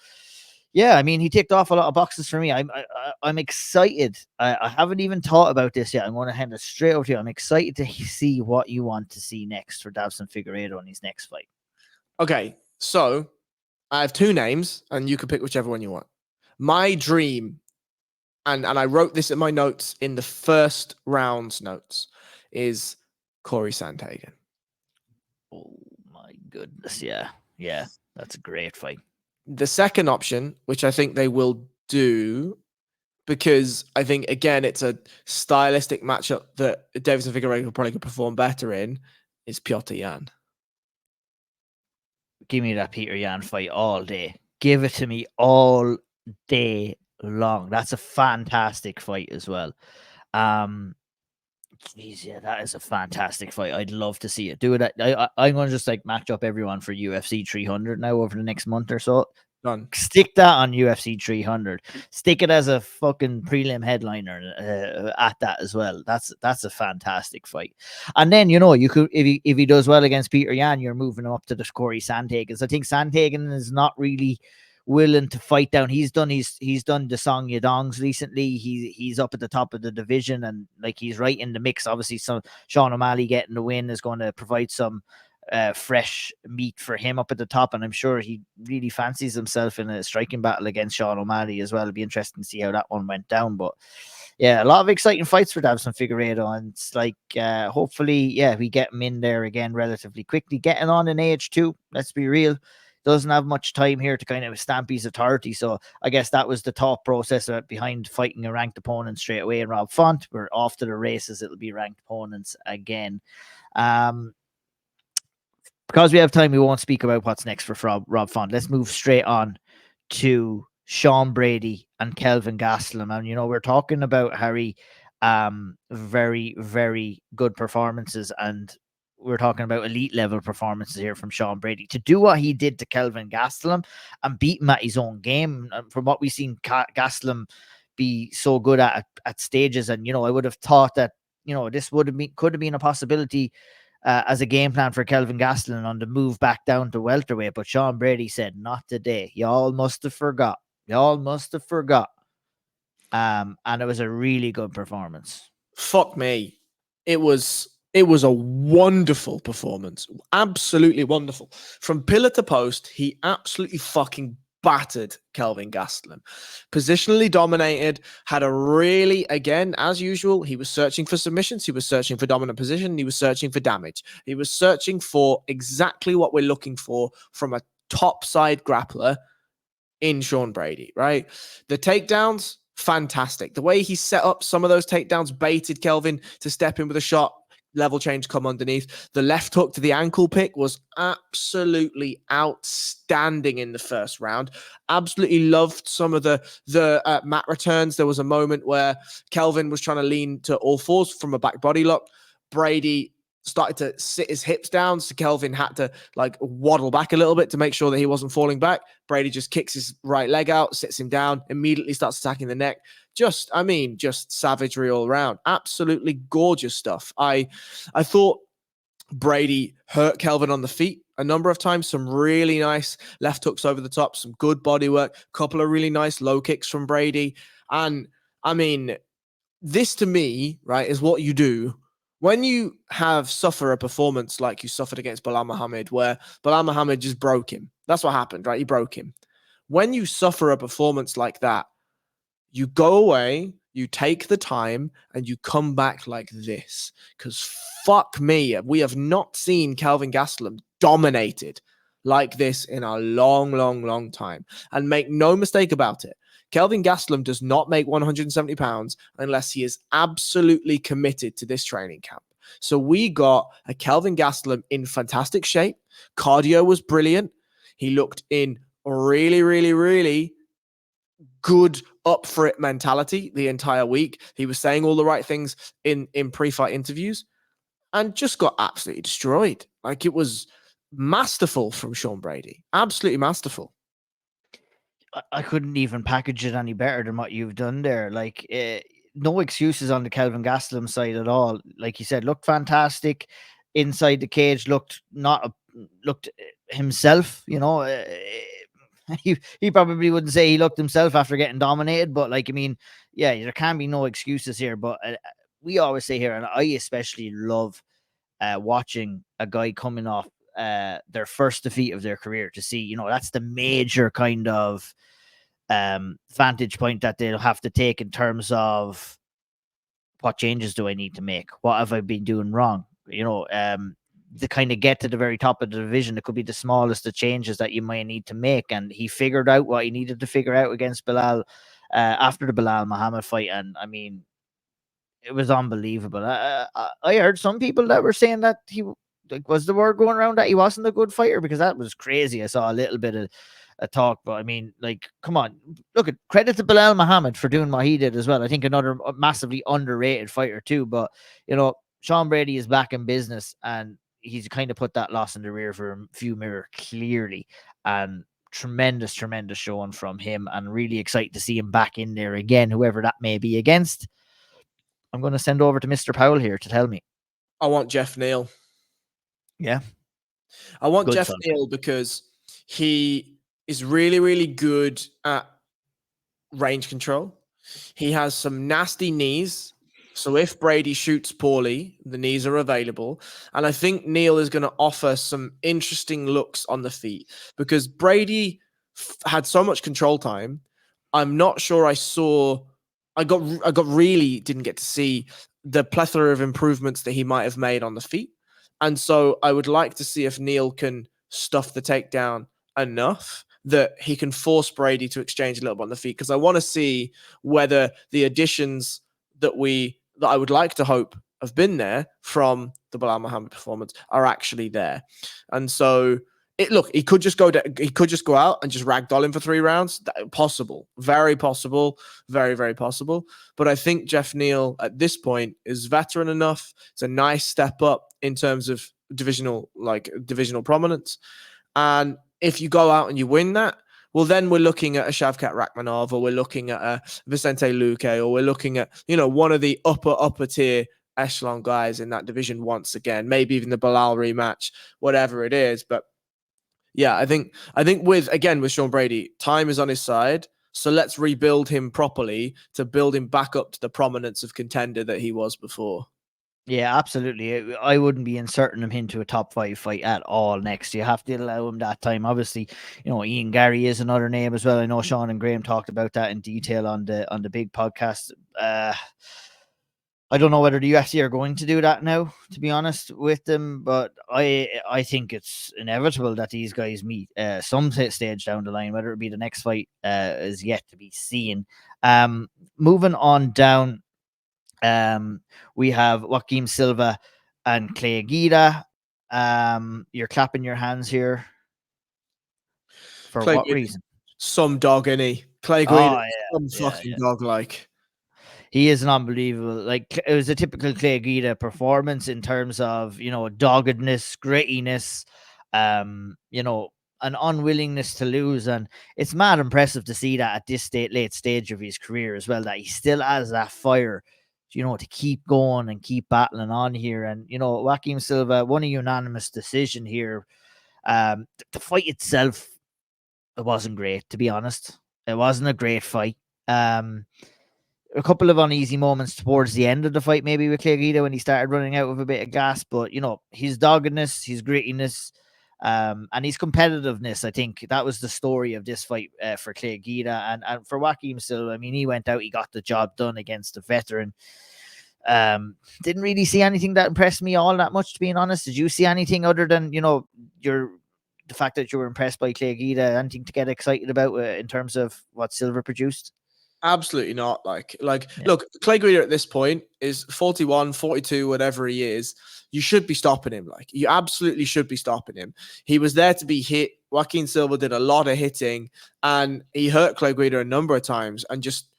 yeah, I mean, he ticked off a lot of boxes for me. I'm excited. I haven't even thought about this yet. I'm going to hand it straight over to you. I'm excited to see what you want to see next for Deiveson Figueiredo in his next fight. Okay, so I have 2 names, and you can pick whichever one you want. My dream, and I wrote this in my notes in the first round's notes, is Corey Sandhagen. Oh my goodness, yeah, that's a great fight. The second option, which I think they will do, because I think, again, it's a stylistic matchup that Deiveson Figueiredo probably could perform better in, is Petr Yan. Give me that Petr Yan fight all day. Give it to me all day long. That's a fantastic fight as well. Jeez, yeah, that is a fantastic fight. I'd love to see it. Do it. I'm going to just match up everyone for UFC 300 now over the next month or so. Done. Stick that on UFC 300. Stick it as a fucking prelim headliner at that as well. That's a fantastic fight. And then you could, if he does well against Petr Yan, you're moving him up to the Corey Sandhagen. I think Sandhagen is not really willing to fight down. He's done the Song Yadongs recently. He's up at the top of the division, and he's right in the mix. Obviously, Sean O'Malley getting the win is going to provide some fresh meat for him up at the top, and I'm sure he really fancies himself in a striking battle against Sean O'Malley as well. It'll be interesting to see how that one went down. But yeah, a lot of exciting fights for Deiveson Figueiredo, and it's hopefully, we get him in there again relatively quickly. Getting on in age too, let's be real. Doesn't have much time here to kind of stamp his authority. So I guess that was the thought process behind fighting a ranked opponent straight away in Rob Font. We're off to the races. It'll be ranked opponents again. because we have time, we won't speak about what's next for Rob Font. Let's move straight on to Sean Brady and Kelvin Gastelum. And, we're talking about, Harry, very, very good performances. And we're talking about elite level performances here from Sean Brady. To do what he did to Kelvin Gastelum and beat him at his own game, from what we've seen Gastelum be so good at stages. And, I would have thought that, this could have been a possibility as a game plan for Kelvin Gastelum on the move back down to welterweight. But Sean Brady said, not today. Y'all must have forgot. And it was a really good performance. Fuck me. It was a wonderful performance. Absolutely wonderful. From pillar to post, he absolutely fucking battered Kelvin Gastelum. Positionally dominated, had a really, again, as usual, he was searching for submissions, he was searching for dominant position, he was searching for damage. He was searching for exactly what we're looking for from a top side grappler in Sean Brady, right? The takedowns, fantastic. The way he set up some of those takedowns, baited Kelvin to step in with a shot, level change come underneath. The left hook to the ankle pick was absolutely outstanding in the first round. Absolutely loved some of the mat returns. There was a moment where Kelvin was trying to lean to all fours from a back body lock. Brady started to sit his hips down, so Kelvin had to waddle back a little bit to make sure that he wasn't falling back. Brady just kicks his right leg out, sits him down, immediately starts attacking the neck. Just savagery all around. Absolutely gorgeous stuff. I thought Brady hurt Kelvin on the feet a number of times. Some really nice left hooks over the top, some good body work, couple of really nice low kicks from Brady. And this to me, right, is what you do when you suffer a performance like you suffered against Belal Muhammad, where Belal Muhammad just broke him. That's what happened, right? He broke him. When you suffer a performance like that, you go away, you take the time, and you come back like this. Because fuck me, we have not seen Kelvin Gastelum dominated like this in a long, long, long time. And make no mistake about it, Kelvin Gastelum does not make 170 pounds unless he is absolutely committed to this training camp. So we got a Kelvin Gastelum in fantastic shape. Cardio was brilliant. He looked in really, really, really good up for it mentality the entire week. He was saying all the right things in pre-fight interviews and just got absolutely destroyed. It was masterful from Sean Brady. Absolutely masterful. I couldn't even package it any better than what you've done there. No excuses on the Kelvin Gastelum side at all. Like you said, looked fantastic inside the cage. Looked himself. He probably wouldn't say he looked himself after getting dominated, but there can be no excuses here. But we always say here, and I especially love watching a guy coming off their first defeat of their career to see, that's the major kind of vantage point that they'll have to take in terms of what changes do I need to make? What have I been doing wrong? To kind of get to the very top of the division, it could be the smallest of changes that you might need to make. And he figured out what he needed to figure out against Belal after the Belal Muhammad fight. And it was unbelievable. I heard some people that were saying that he was the word going around that he wasn't a good fighter, because that was crazy. I saw a little bit of a talk, but come on, look, credit to Belal Muhammad for doing what he did as well. I think another massively underrated fighter too. But Sean Brady is back in business, and he's kind of put that loss in the rear view mirror clearly. And tremendous showing from him, and really excited to see him back in there again, whoever that may be against. I'm going to send over to Mr. Powell here to tell me. I want Jeff Neal. Yeah. I want Jeff Neal because he is really, really good at range control. He has some nasty knees. So if Brady shoots poorly, the knees are available. And I think Neal is going to offer some interesting looks on the feet, because Brady had so much control time. I'm not sure I didn't get to see the plethora of improvements that he might have made on the feet. And so I would like to see if Neal can stuff the takedown enough that he can force Brady to exchange a little bit on the feet. Because I want to see whether the additions that I would like to hope have been there from the Bilal Muhammad performance are actually there. And so he could just go out and just ragdoll him for 3 rounds. Possible. Very possible. Very, very possible. But I think Jeff Neal at this point is veteran enough. It's a nice step up in terms of divisional prominence. And if you go out and you win that, well, then we're looking at a Shavkat Rakhmonov, or we're looking at a Vicente Luque, or we're looking at, one of the upper tier echelon guys in that division once again, maybe even the Bilal rematch, whatever it is. But yeah, I think with Sean Brady, time is on his side. So let's rebuild him properly to build him back up to the prominence of contender that he was before. Yeah, absolutely. I wouldn't be inserting him into a top 5 fight at all next. You have to allow him that time. Obviously, Ian Gary is another name as well. I know Sean and Graham talked about that in detail on the big podcast. I don't know whether the UFC are going to do that now, to be honest with them, but I think it's inevitable that these guys meet some stage down the line. Whether it be the next fight is yet to be seen. Moving on down. We have Joaquim Silva and Clay Guida. You're clapping your hands here. For Clay what Guida, reason? Some dog, innit? Clay Guida, fucking dog like. He is an unbelievable, it was a typical Clay Guida performance in terms of, doggedness, grittiness, an unwillingness to lose. And it's mad impressive to see that at this late stage of his career as well, that he still has that fire, to keep going and keep battling on here. And, Joaquim Silva won a unanimous decision here. The fight itself, it wasn't great, to be honest. It wasn't a great fight. A couple of uneasy moments towards the end of the fight, maybe with Clay Guida when he started running out with a bit of gas. But, his doggedness, his grittiness, and his competitiveness, I think that was the story of this fight for Clay Guida. And for Joaquim Silva, I mean, he went out, he got the job done against a veteran. Didn't really see anything that impressed me all that much, to be honest. Did you see anything other than, the fact that you were impressed by Clay Guida? Anything to get excited about in terms of what Silva produced? Absolutely not. Look, Clay Guida at this point is 41, 42, whatever he is. You should be stopping him. You absolutely should be stopping him. He was there to be hit. Joaquim Silva did a lot of hitting, and he hurt Clay Guida a number of times and just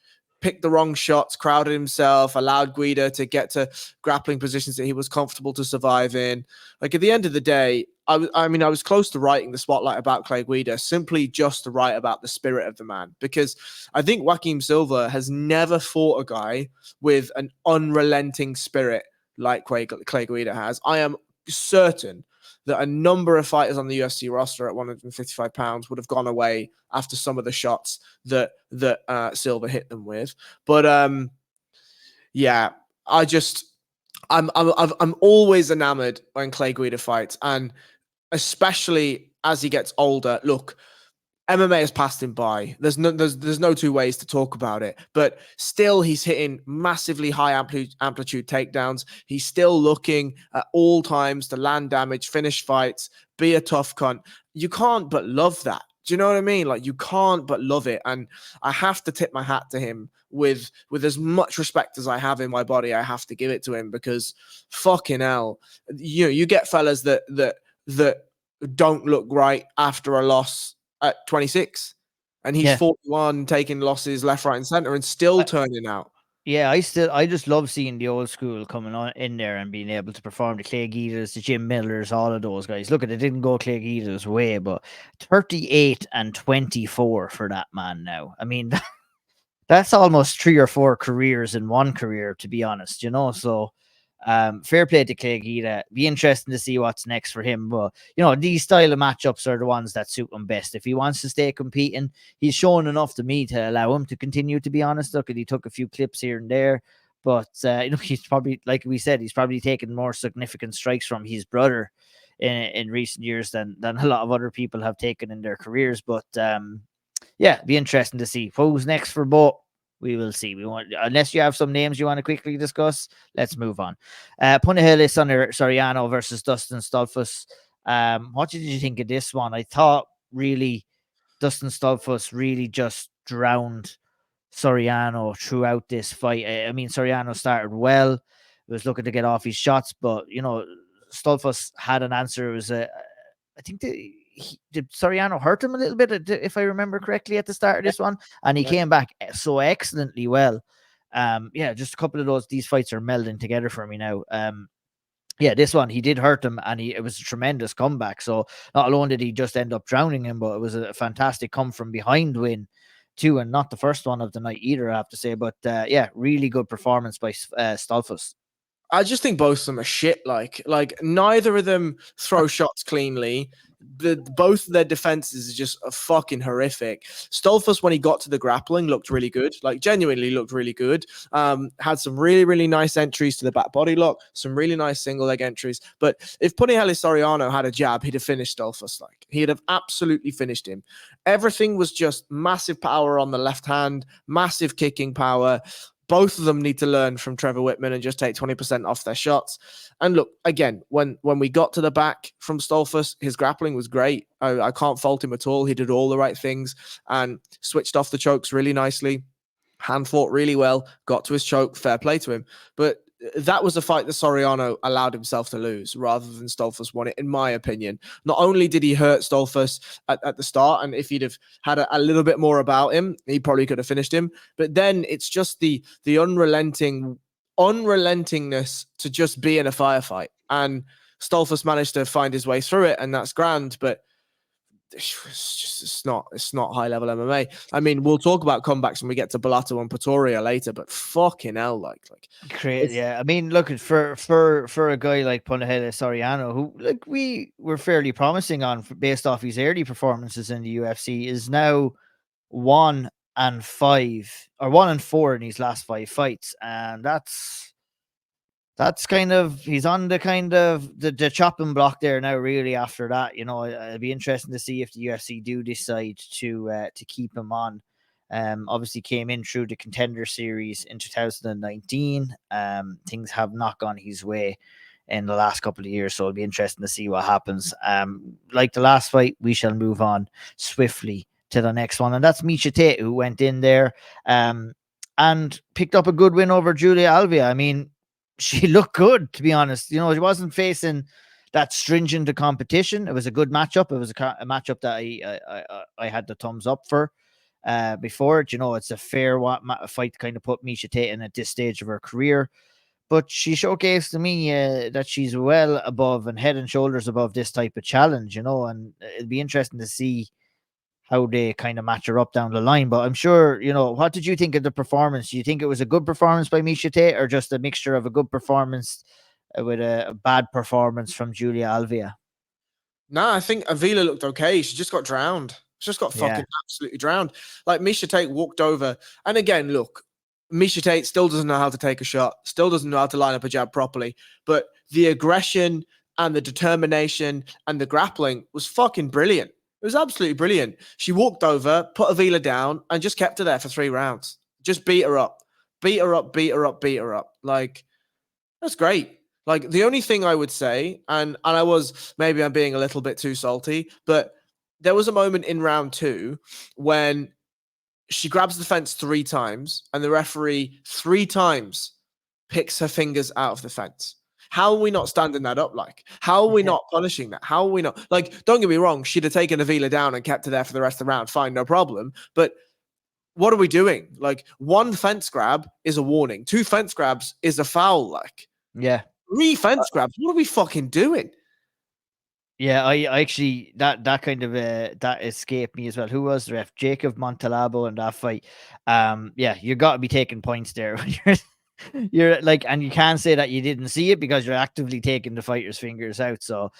picked the wrong shots, crowded himself, allowed Guida to get to grappling positions that he was comfortable to survive in. At the end of the day, I was close to writing the spotlight about Clay Guida, simply just to write about the spirit of the man, because I think Joaquim Silva has never fought a guy with an unrelenting spirit like Clay Guida has. I am certain that a number of fighters on the UFC roster at 155 pounds would have gone away after some of the shots that Silva hit them with. But I'm always enamored when Clay Guida fights, and especially as he gets older. Look, MMA has passed him by. There's no two ways to talk about it. But still, he's hitting massively high amplitude takedowns. He's still looking at all times to land damage, finish fights, be a tough cunt. You can't but love that. Do you know what I mean? You can't but love it. And I have to tip my hat to him with as much respect as I have in my body. I have to give it to him, because fucking hell, you get fellas that don't look right after a loss at 26, and he's 41, taking losses left, right, and center, and still turning out. Yeah, I just love seeing the old school coming on in there and being able to perform. The Clay Guidas, the Jim Millers, all of those guys. Look, it didn't go Clay Guida's way, but 38 and 24 for that man now. I mean, that's almost 3 or 4 careers in one career, to be honest. So. Fair play to Clay Guida. Be interesting to see what's next for him. But these style of matchups are the ones that suit him best. If he wants to stay competing, he's shown enough to me to allow him to continue, to be honest. Look, he took a few clips here and there, but he's probably, like we said, he's probably taken more significant strikes from his brother in recent years than a lot of other people have taken in their careers. But be interesting to see who's next for both. We will see. Unless you have some names you want to quickly discuss, let's move on. Punahele Soriano versus Dustin Stoltzfus. What did you think of this one? I thought really Dustin Stoltzfus really just drowned Soriano throughout this fight. I mean, Soriano started well, was looking to get off his shots, but Stoltzfus had an answer. It was I think did Soriano hurt him a little bit, if I remember correctly, at the start of this one, and he came back so excellently well. Just a couple of these fights are melding together for me now. This one, he did hurt him, and it was a tremendous comeback. So not alone did he just end up drowning him, but it was a fantastic come from behind win too, and not the first one of the night either, I have to say. But really good performance by Stoltzfus. I just think both of them are shit. Like neither of them throw shots cleanly. Both of their defenses are just fucking horrific. Stoltzfus, when he got to the grappling, looked really good. Like, genuinely looked really good. Had some really, really nice entries to the back body lock, some really nice single leg entries. But if Punahele Soriano had a jab, he'd have finished Stoltzfus. Like, he'd have absolutely finished him. Everything was just massive power on the left hand, massive kicking power. Both of them need to learn from Trevor Whitman and just take 20% off their shots. And look, again, when we got to the back from Stoltzfus, his grappling was great. I can't fault him at all. He did all the right things and switched off the chokes really nicely. Hand fought really well, got to his choke, fair play to him. But that was a fight that Soriano allowed himself to lose rather than Stoltzfus won it, in my opinion. Not only did he hurt Stoltzfus at the start, and if he'd have had a little bit more about him, he probably could have finished him. But then it's just the unrelentingness to just be in a firefight. And Stoltzfus managed to find his way through it, and that's grand. But it's not high level MMA. I mean, we'll talk about comebacks when we get to Bellato and Pretoria later, but fucking hell, like great, yeah. I mean, look, for a guy like Punahele Soriano, who we were fairly promising on based off his early performances in the UFC, is now 1-5 or 1-4 in his last 5 fights, and that's kind of, he's on the kind of the chopping block there now, really, after that. It'll be interesting to see if the UFC do decide to keep him on. Obviously came in through the Contender Series in 2019. Things have not gone his way in the last couple of years, so it'll be interesting to see what happens. Like the last fight, we shall move on swiftly to the next one, and that's Miesha Tate, who went in there and picked up a good win over Julia Avila. I mean, she looked good, to be honest. She wasn't facing that stringent a competition. It was a good matchup. It was a matchup that I had the thumbs up for before it. It's a fair fight to kind of put Miesha Tate in at this stage of her career. But she showcased to me that she's well above and head and shoulders above this type of challenge, and it'll be interesting to see how they kind of match her up down the line. But I'm sure, what did you think of the performance? Do you think it was a good performance by Miesha Tate, or just a mixture of a good performance with a bad performance from Julia Avila? No, I think Avila looked okay. She just got drowned. She just got fucking absolutely drowned. Like, Miesha Tate walked over. And again, look, Miesha Tate still doesn't know how to take a shot, still doesn't know how to line up a jab properly. But the aggression and the determination and the grappling was fucking brilliant. It was absolutely brilliant. She walked over, put Avila down, and just kept her there for 3 rounds. Just beat her up. Beat her up, beat her up, beat her up. Like, that's great. Like, the only thing I would say, and maybe I'm being a little bit too salty, but there was a moment in round 2 when she grabs the fence 3 times, and the referee 3 times picks her fingers out of the fence. How are we not standing that up? Like, how are we not punishing that? How are we not? Like, don't get me wrong, she'd have taken Avila down and kept her there for the rest of the round. Fine, no problem. But what are we doing? Like, 1 fence grab is a warning. 2 fence grabs is a foul. Like, 3 fence grabs. What are we fucking doing? Yeah, I actually, that kind of that escaped me as well. Who was the ref? Jacob Montalabo in that fight. You got to be taking points there when you're like, and you can't say that you didn't see it because you're actively taking the fighter's fingers out. So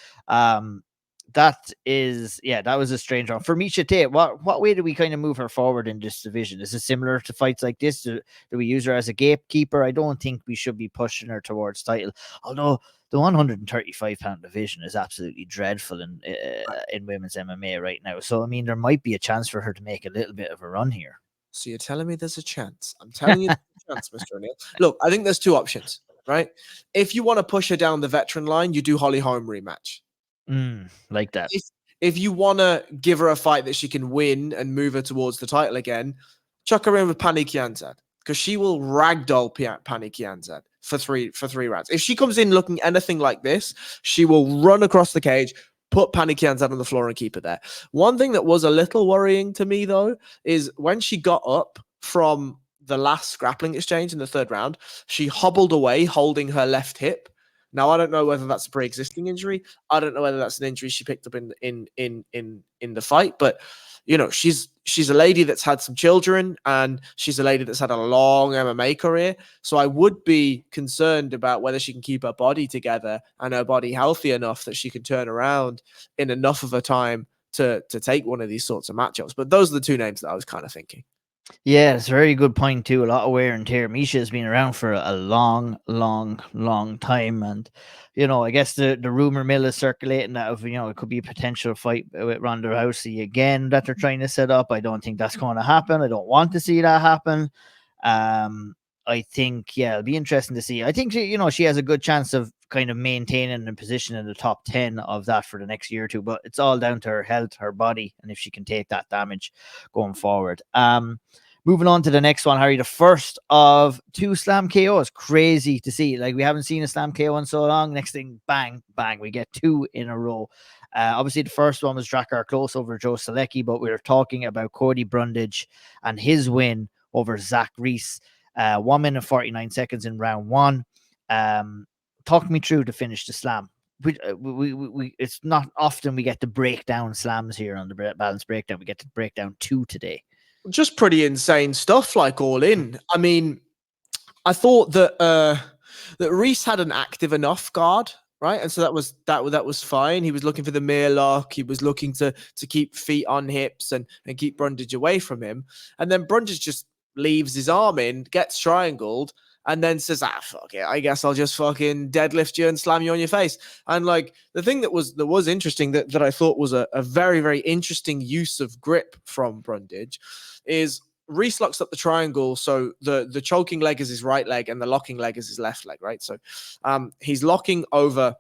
that was a strange one for Miesha Tate. What way do we kind of move her forward in this division? Is it similar to fights like this? Do we use her as a gatekeeper? I don't think we should be pushing her towards title, although the 135-pound division is absolutely dreadful in women's MMA right now. So I mean, there might be a chance for her to make a little bit of a run here. So you're telling me there's a chance? I'm telling you there's a chance, Mr. O'Neill. Look, I think there's 2 options, right? If you want to push her down the veteran line, you do Holly Holm rematch. Like that. If you want to give her a fight that she can win and move her towards the title again, chuck her in with Pani Kianzad, because she will ragdoll Pani Kianzad. for three rounds. If she comes in looking anything like this, she will run across the cage, put Paniki out on the floor and keep it there. One thing that was a little worrying to me, though, is when she got up from the last grappling exchange in the third round, she hobbled away holding her left hip. Now, I don't know whether that's a pre-existing injury. I don't know whether that's an injury she picked up in the fight, but she's a lady that's had some children, and she's a lady that's had a long MMA career. So I would be concerned about whether she can keep her body together and her body healthy enough that she can turn around in enough of a time to take one of these sorts of matchups. But those are the two names that I was kind of thinking. Yeah, it's a very good point too. A lot of wear and tear. Miesha has been around for a long time, and I guess the rumor mill is circulating that it could be a potential fight with Ronda Rousey again that they're trying to set up. I don't think that's going to happen. I don't want to see that happen. I think it'll be interesting to see. I think she has a good chance of kind of maintaining a position in the top 10 of that for the next year or two, but it's all down to her health, her body, and if she can take that damage going forward. Moving on to the next one, Harry, the first of 2 slam KOs. Crazy to see. Like, we haven't seen a slam KO in so long. Next thing, bang, bang, we get 2 in a row. Obviously, the first one was Drakker Klose over Joe Solecki, but we were talking about Cody Brundage and his win over Zach Reese. 1 minute 49 seconds in round 1. Talk me through to finish the slam. It's not often we get to break down slams here on the Balance Breakdown. We get to break down 2 today. Just pretty insane stuff, like all in. I mean, I thought that Reese had an active enough guard, right? And so that was fine. He was looking for the mirror lock. He was looking to keep feet on hips and keep Brundage away from him. And then Brundage just leaves his arm in, gets triangled, and then says, fuck it, I guess I'll just fucking deadlift you and slam you on your face. And like, the thing that was interesting that I thought was a very, very interesting use of grip from Brundage is Reese locks up the triangle. So the choking leg is his right leg and the locking leg is his left leg, right? So he's locking over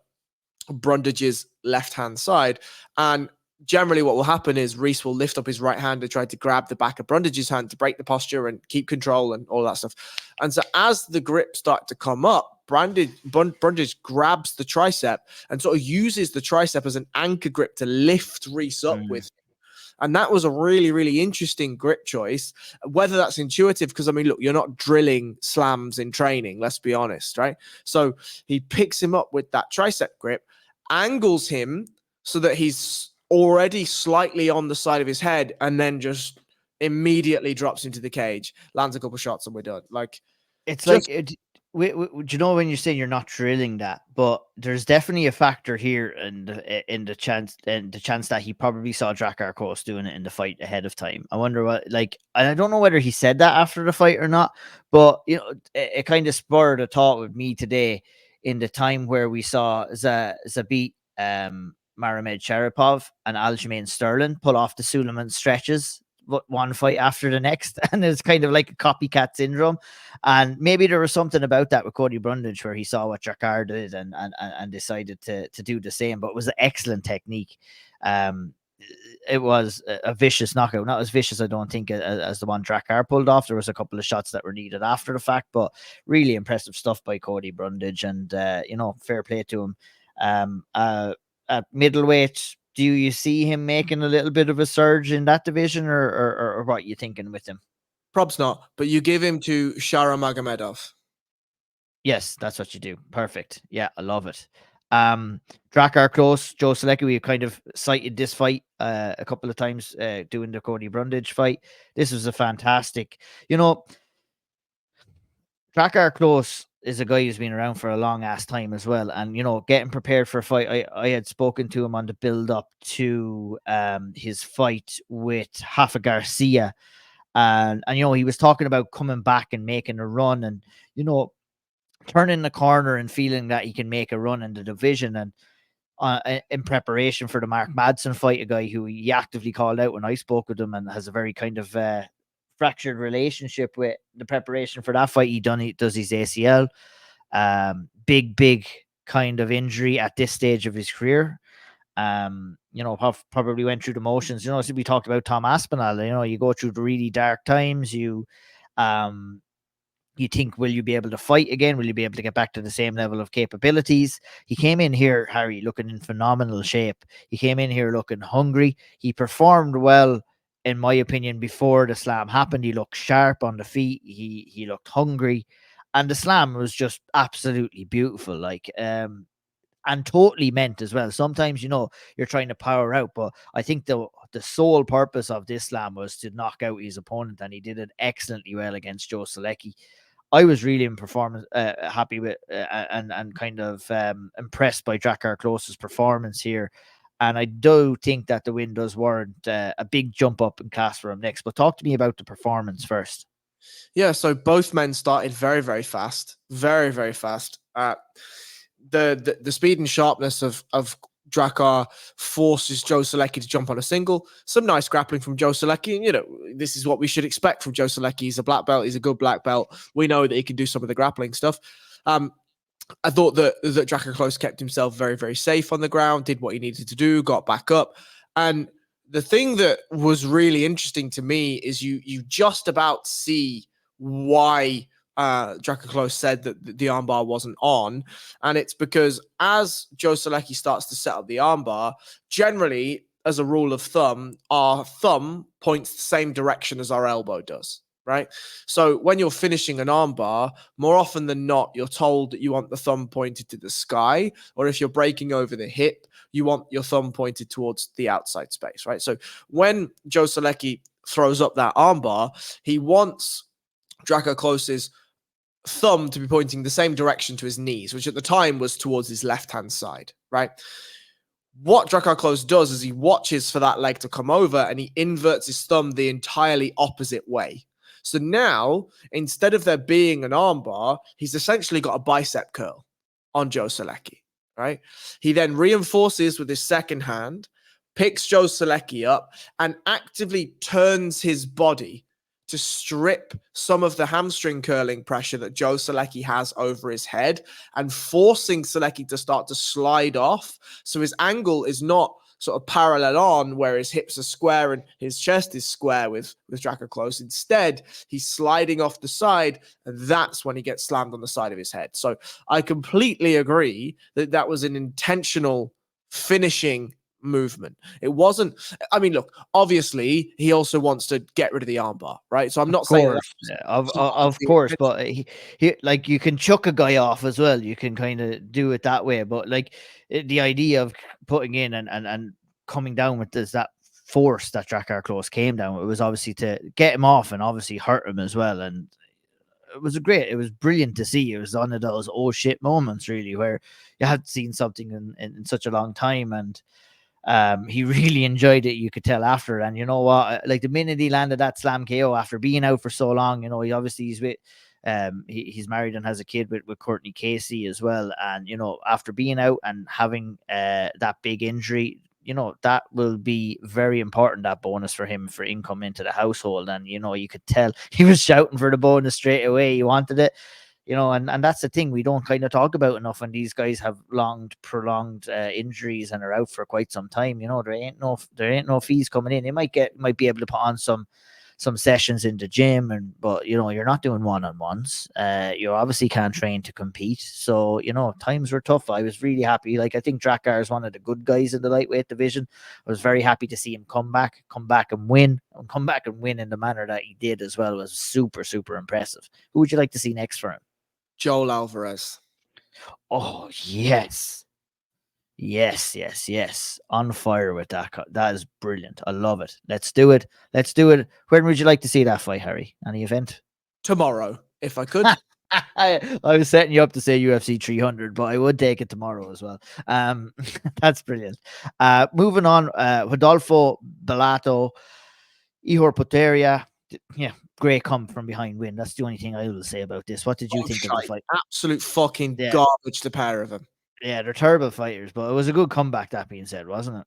Brundage's left-hand side, and generally what will happen is Reese will lift up his right hand to try to grab the back of Brundage's hand to break the posture and keep control and all that stuff. And so as the grip start to come up, Brundage grabs the tricep and sort of uses the tricep as an anchor grip to lift Reese up with him. And that was a really, really interesting grip choice. Whether that's intuitive, because, I mean, look, you're not drilling slams in training, let's be honest, right? So he picks him up with that tricep grip, angles him so that he's already slightly on the side of his head, and then just immediately drops into the cage, lands a couple shots, and we're done. Like, it's just, like, do you know when you're saying you're not drilling that, but there's definitely a factor here in the chance that he probably saw Drakker Klose doing it in the fight ahead of time. I wonder what, like, and I don't know whether he said that after the fight or not, but it kind of spurred a thought with me today in the time where we saw Zabit Mahomed Sharipov and Aljamain Sterling pull off the Suleiman stretches one fight after the next, and it's kind of like a copycat syndrome. And maybe there was something about that with Cody Brundage where he saw what Drakker did and decided to do the same. But it was an excellent technique. It was a vicious knockout, not as vicious, I don't think, as the one Drakker pulled off. There was a couple of shots that were needed after the fact, but really impressive stuff by Cody Brundage, and fair play to him. At middleweight, do you see him making a little bit of a surge in that division, or what are you thinking with him? Probs not, but you give him to Shara Magomedov. Yes, that's what you do. Perfect. Yeah, I love it. Drakker Klose, Joe Solecki, we kind of cited this fight a couple of times doing the Cody Brundage fight. This was a fantastic, Drakker Klose is a guy who's been around for a long ass time as well. And, getting prepared for a fight, I had spoken to him on the build up to his fight with Rafa Garcia. And he was talking about coming back and making a run and, turning the corner and feeling that he can make a run in the division. And in preparation for the Mark Madsen fight, a guy who he actively called out when I spoke with him and has a very kind of fractured relationship with the preparation for that fight. He does his ACL, big kind of injury at this stage of his career. Probably went through the motions. So we talked about Tom Aspinall. You go through the really dark times. You You think, will you be able to fight again? Will you be able to get back to the same level of capabilities? He came in here, Harry, looking in phenomenal shape. He came in here looking hungry. He performed well, in my opinion, before the slam happened. He looked sharp on the feet. He looked hungry. And the slam was just absolutely beautiful. Like, and totally meant as well. Sometimes, you're trying to power out, but I think the sole purpose of this slam was to knock out his opponent, and he did it excellently well against Joe Solecki. I was really happy with and kind of impressed by Drakker Klose's performance here. And I do think that the win does warrant a big jump up in class for him next. But talk to me about the performance first. Yeah, so both men started very, very fast. Very, very fast. The speed and sharpness of Drakker forces Joe Solecki to jump on a single. Some nice grappling from Joe Solecki. This is what we should expect from Joe Solecki. He's a black belt. He's a good black belt. We know that he can do some of the grappling stuff. I thought that Drakker Klose kept himself very, very safe on the ground, did what he needed to do, got back up. And the thing that was really interesting to me is you just about see why Drakker Klose said that the armbar wasn't on. And it's because as Joe Solecki starts to set up the armbar, generally, as a rule of thumb, our thumb points the same direction as our elbow does, right? So when you're finishing an armbar, more often than not, you're told that you want the thumb pointed to the sky, or if you're breaking over the hip, you want your thumb pointed towards the outside space, right? So when Joe Solecki throws up that armbar, he wants Drakker Klose's thumb to be pointing the same direction to his knees, which at the time was towards his left-hand side, right? What Drakker Klose does is he watches for that leg to come over and he inverts his thumb the entirely opposite way. So now, instead of there being an armbar, he's essentially got a bicep curl on Joe Solecki, right? He then reinforces with his second hand, picks Joe Solecki up, and actively turns his body to strip some of the hamstring curling pressure that Joe Solecki has over his head and forcing Solecki to start to slide off. So his angle is not sort of parallel on where his hips are square and his chest is square with Drakker Klose. Instead, he's sliding off the side, and that's when he gets slammed on the side of his head. So I completely agree that was an intentional finishing movement. It wasn't, I mean, look, obviously he also wants to get rid of the armbar, right? So I'm not saying that, of course, but he like, you can chuck a guy off as well. You can kind of do it that way, but like the idea of putting in and coming down with that force that Drakker Klose came down, it was obviously to get him off and obviously hurt him as well. And it was brilliant to see. It was one of those oh shit moments, really, where you hadn't seen something in such a long time. And he really enjoyed it, you could tell after. And you know what, like the minute he landed that slam KO after being out for so long, he obviously he's with he's married and has a kid with Courtney Casey as well. And after being out and having that big injury, that will be very important, that bonus for him for income into the household. And you could tell he was shouting for the bonus straight away. He wanted it. And that's the thing we don't kind of talk about enough when these guys have prolonged injuries and are out for quite some time. There ain't no fees coming in. They might be able to put on some sessions in the gym, but you're not doing one-on-ones. You obviously can't train to compete. So, times were tough. I was really happy. Like, I think Drakker is one of the good guys in the lightweight division. I was very happy to see him come back and win in the manner that he did as well. It was super, super impressive. Who would you like to see next for him? Joel Alvarez. Oh, yes. On fire with that. That is brilliant. I love it. Let's do it. When would you like to see that fight, Harry? Any event? Tomorrow, if I could. I was setting you up to say UFC 300, but I would take it tomorrow as well. That's brilliant. Moving on, Rodolfo, Bellato, Ihor Potieria. Yeah, great come from behind win. That's the only thing I will say about this. What did you think of the fight? Absolute fucking garbage, the pair of them. Yeah, they're terrible fighters, but it was a good comeback, that being said, wasn't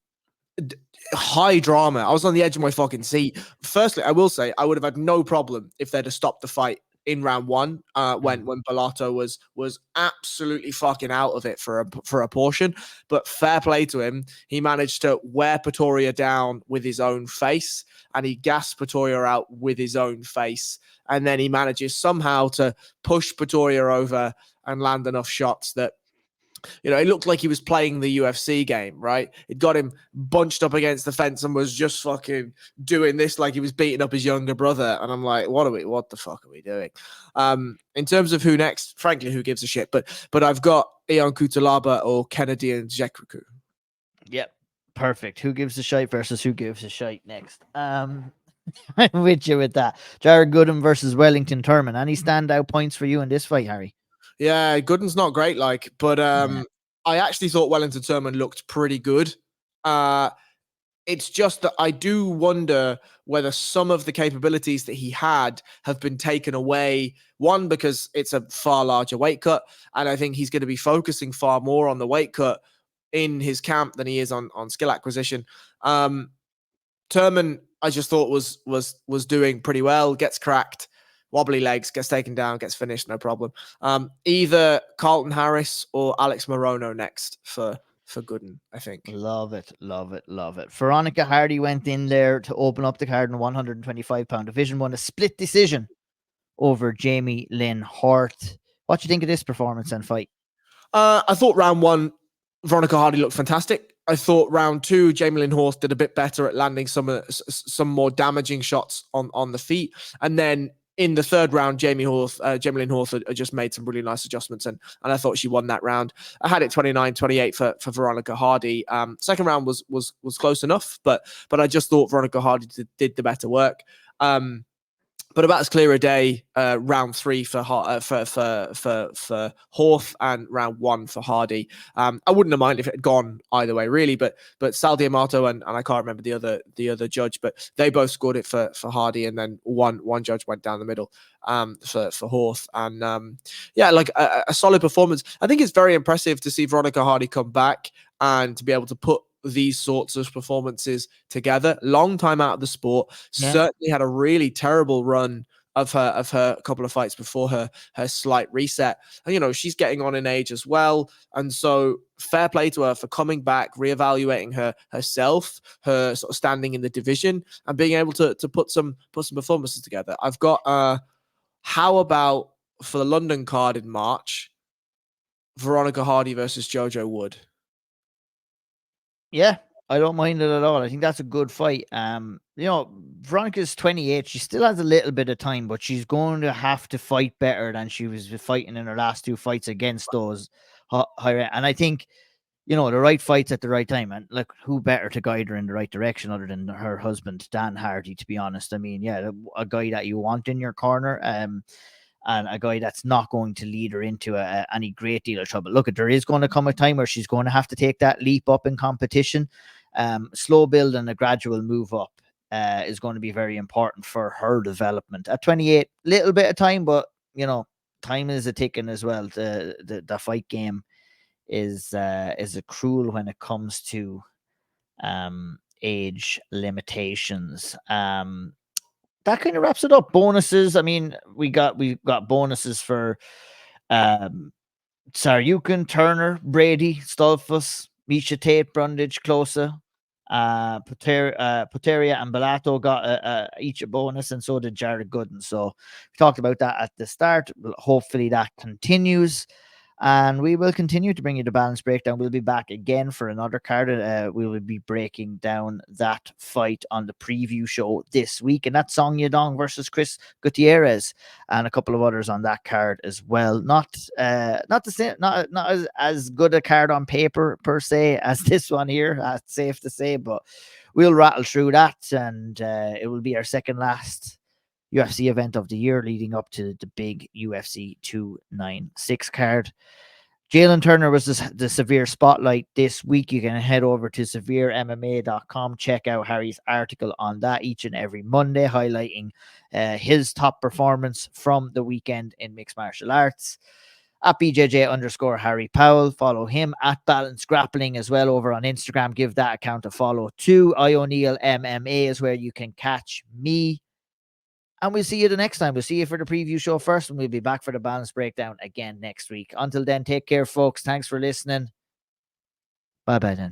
it? High drama. I was on the edge of my fucking seat. Firstly, I will say I would have had no problem if they'd have stopped the fight in round one when Bellato was absolutely fucking out of it for a portion. But fair play to him. He managed to wear Pretoria down with his own face, and he gassed Pretoria out with his own face. And then he manages somehow to push Pretoria over and land enough shots that, it looked like he was playing the UFC game, right? It got him bunched up against the fence and was just fucking doing this like he was beating up his younger brother. And I'm like, what the fuck are we doing? In terms of who next, frankly, who gives a shit? But I've got Ion Kutalaba or Kennedy and Dzekruku. Yep. Perfect. Who gives a shite versus who gives a shite next? I'm with you with that. Jared Gooden versus Wellington Turman. Any standout points for you in this fight, Harry? Yeah, Gooden's not great, but I actually thought Wellington Turman looked pretty good. It's just that I do wonder whether some of the capabilities that he had have been taken away. One, because it's a far larger weight cut, and I think he's going to be focusing far more on the weight cut in his camp than he is on skill acquisition. Turman, I just thought was doing pretty well. Gets cracked. Wobbly legs, gets taken down, gets finished, no problem. Either Carlton Harris or Alex Morono next for Gooden, I think. Love it. Veronica Hardy went in there to open up the card in the 125-pound division, won a split decision over Jamey-Lyn Hort. What do you think of this performance and fight? I thought round one, Veronica Hardy looked fantastic. I thought round two, Jamey-Lyn Hort did a bit better at landing some more damaging shots on the feet. And then in the third round, Jamey-Lyn Hort had just made some really nice adjustments, and I thought she won that round. I had it 29-28 for Veronica Hardy. Second round was close enough, but I just thought Veronica Hardy did the better work. But about as clear a day, round three for Hort and round one for Hardy. I wouldn't have minded if it had gone either way, really. But Sal D'Amato and I can't remember the other judge, but they both scored it for Hardy, and then one judge went down the middle for Hort. And like a solid performance. I think it's very impressive to see Veronica Hardy come back and to be able to put these sorts of performances together. Long time out of the sport. Yeah. Certainly had a really terrible run of her couple of fights before her slight reset. And she's getting on in age as well. And so fair play to her for coming back, reevaluating herself, her sort of standing in the division, and being able to put some performances together. I've got how about for the London card in March, Veronica Hardy versus Jojo Wood? Yeah, I don't mind it at all. I think that's a good fight. Veronica's 28. She still has a little bit of time, but she's going to have to fight better than she was fighting in her last two fights against those higher. And I think, the right fights at the right time. And look, who better to guide her in the right direction other than her husband, Dan Hardy, to be honest. I mean, yeah, a guy that you want in your corner. And a guy that's not going to lead her into any great deal of trouble. Look, there is going to come a time where she's going to have to take that leap up in competition. Slow build and a gradual move up is going to be very important for her development. At 28, little bit of time, but time is a ticking as well. The fight game is a cruel when it comes to age limitations. That kind of wraps it up. Bonuses. I mean, we got bonuses for Tsarukyan, Turner, Brady, Stoltzfus, Miesha, Tate, Brundage, Klose, Pretoria and Bellato got each a bonus, and so did Jared Gooden. So we talked about that at the start. Hopefully that continues. And we will continue to bring you the balance breakdown. We'll be back again for another card. We will be breaking down that fight on the preview show this week. And that's Song Yadong versus Chris Gutierrez, and a couple of others on that card as well. Not the same, not as good a card on paper per se as this one here. That's safe to say, but we'll rattle through that, and it will be our second last UFC event of the year leading up to the big UFC 296 card. Jalin Turner was the Severe Spotlight this week. You can head over to severemma.com, check out Harry's article on that each and every Monday, highlighting his top performance from the weekend in mixed martial arts. At BJJ_Harry Powell, follow him. At Balance Grappling as well over on Instagram, give that account a follow too. O'Neill MMA is where you can catch me And we'll see you the next time. We'll see you for the preview show first, and we'll be back for the balance breakdown again next week. Until then, take care, folks. Thanks for listening. Bye-bye then.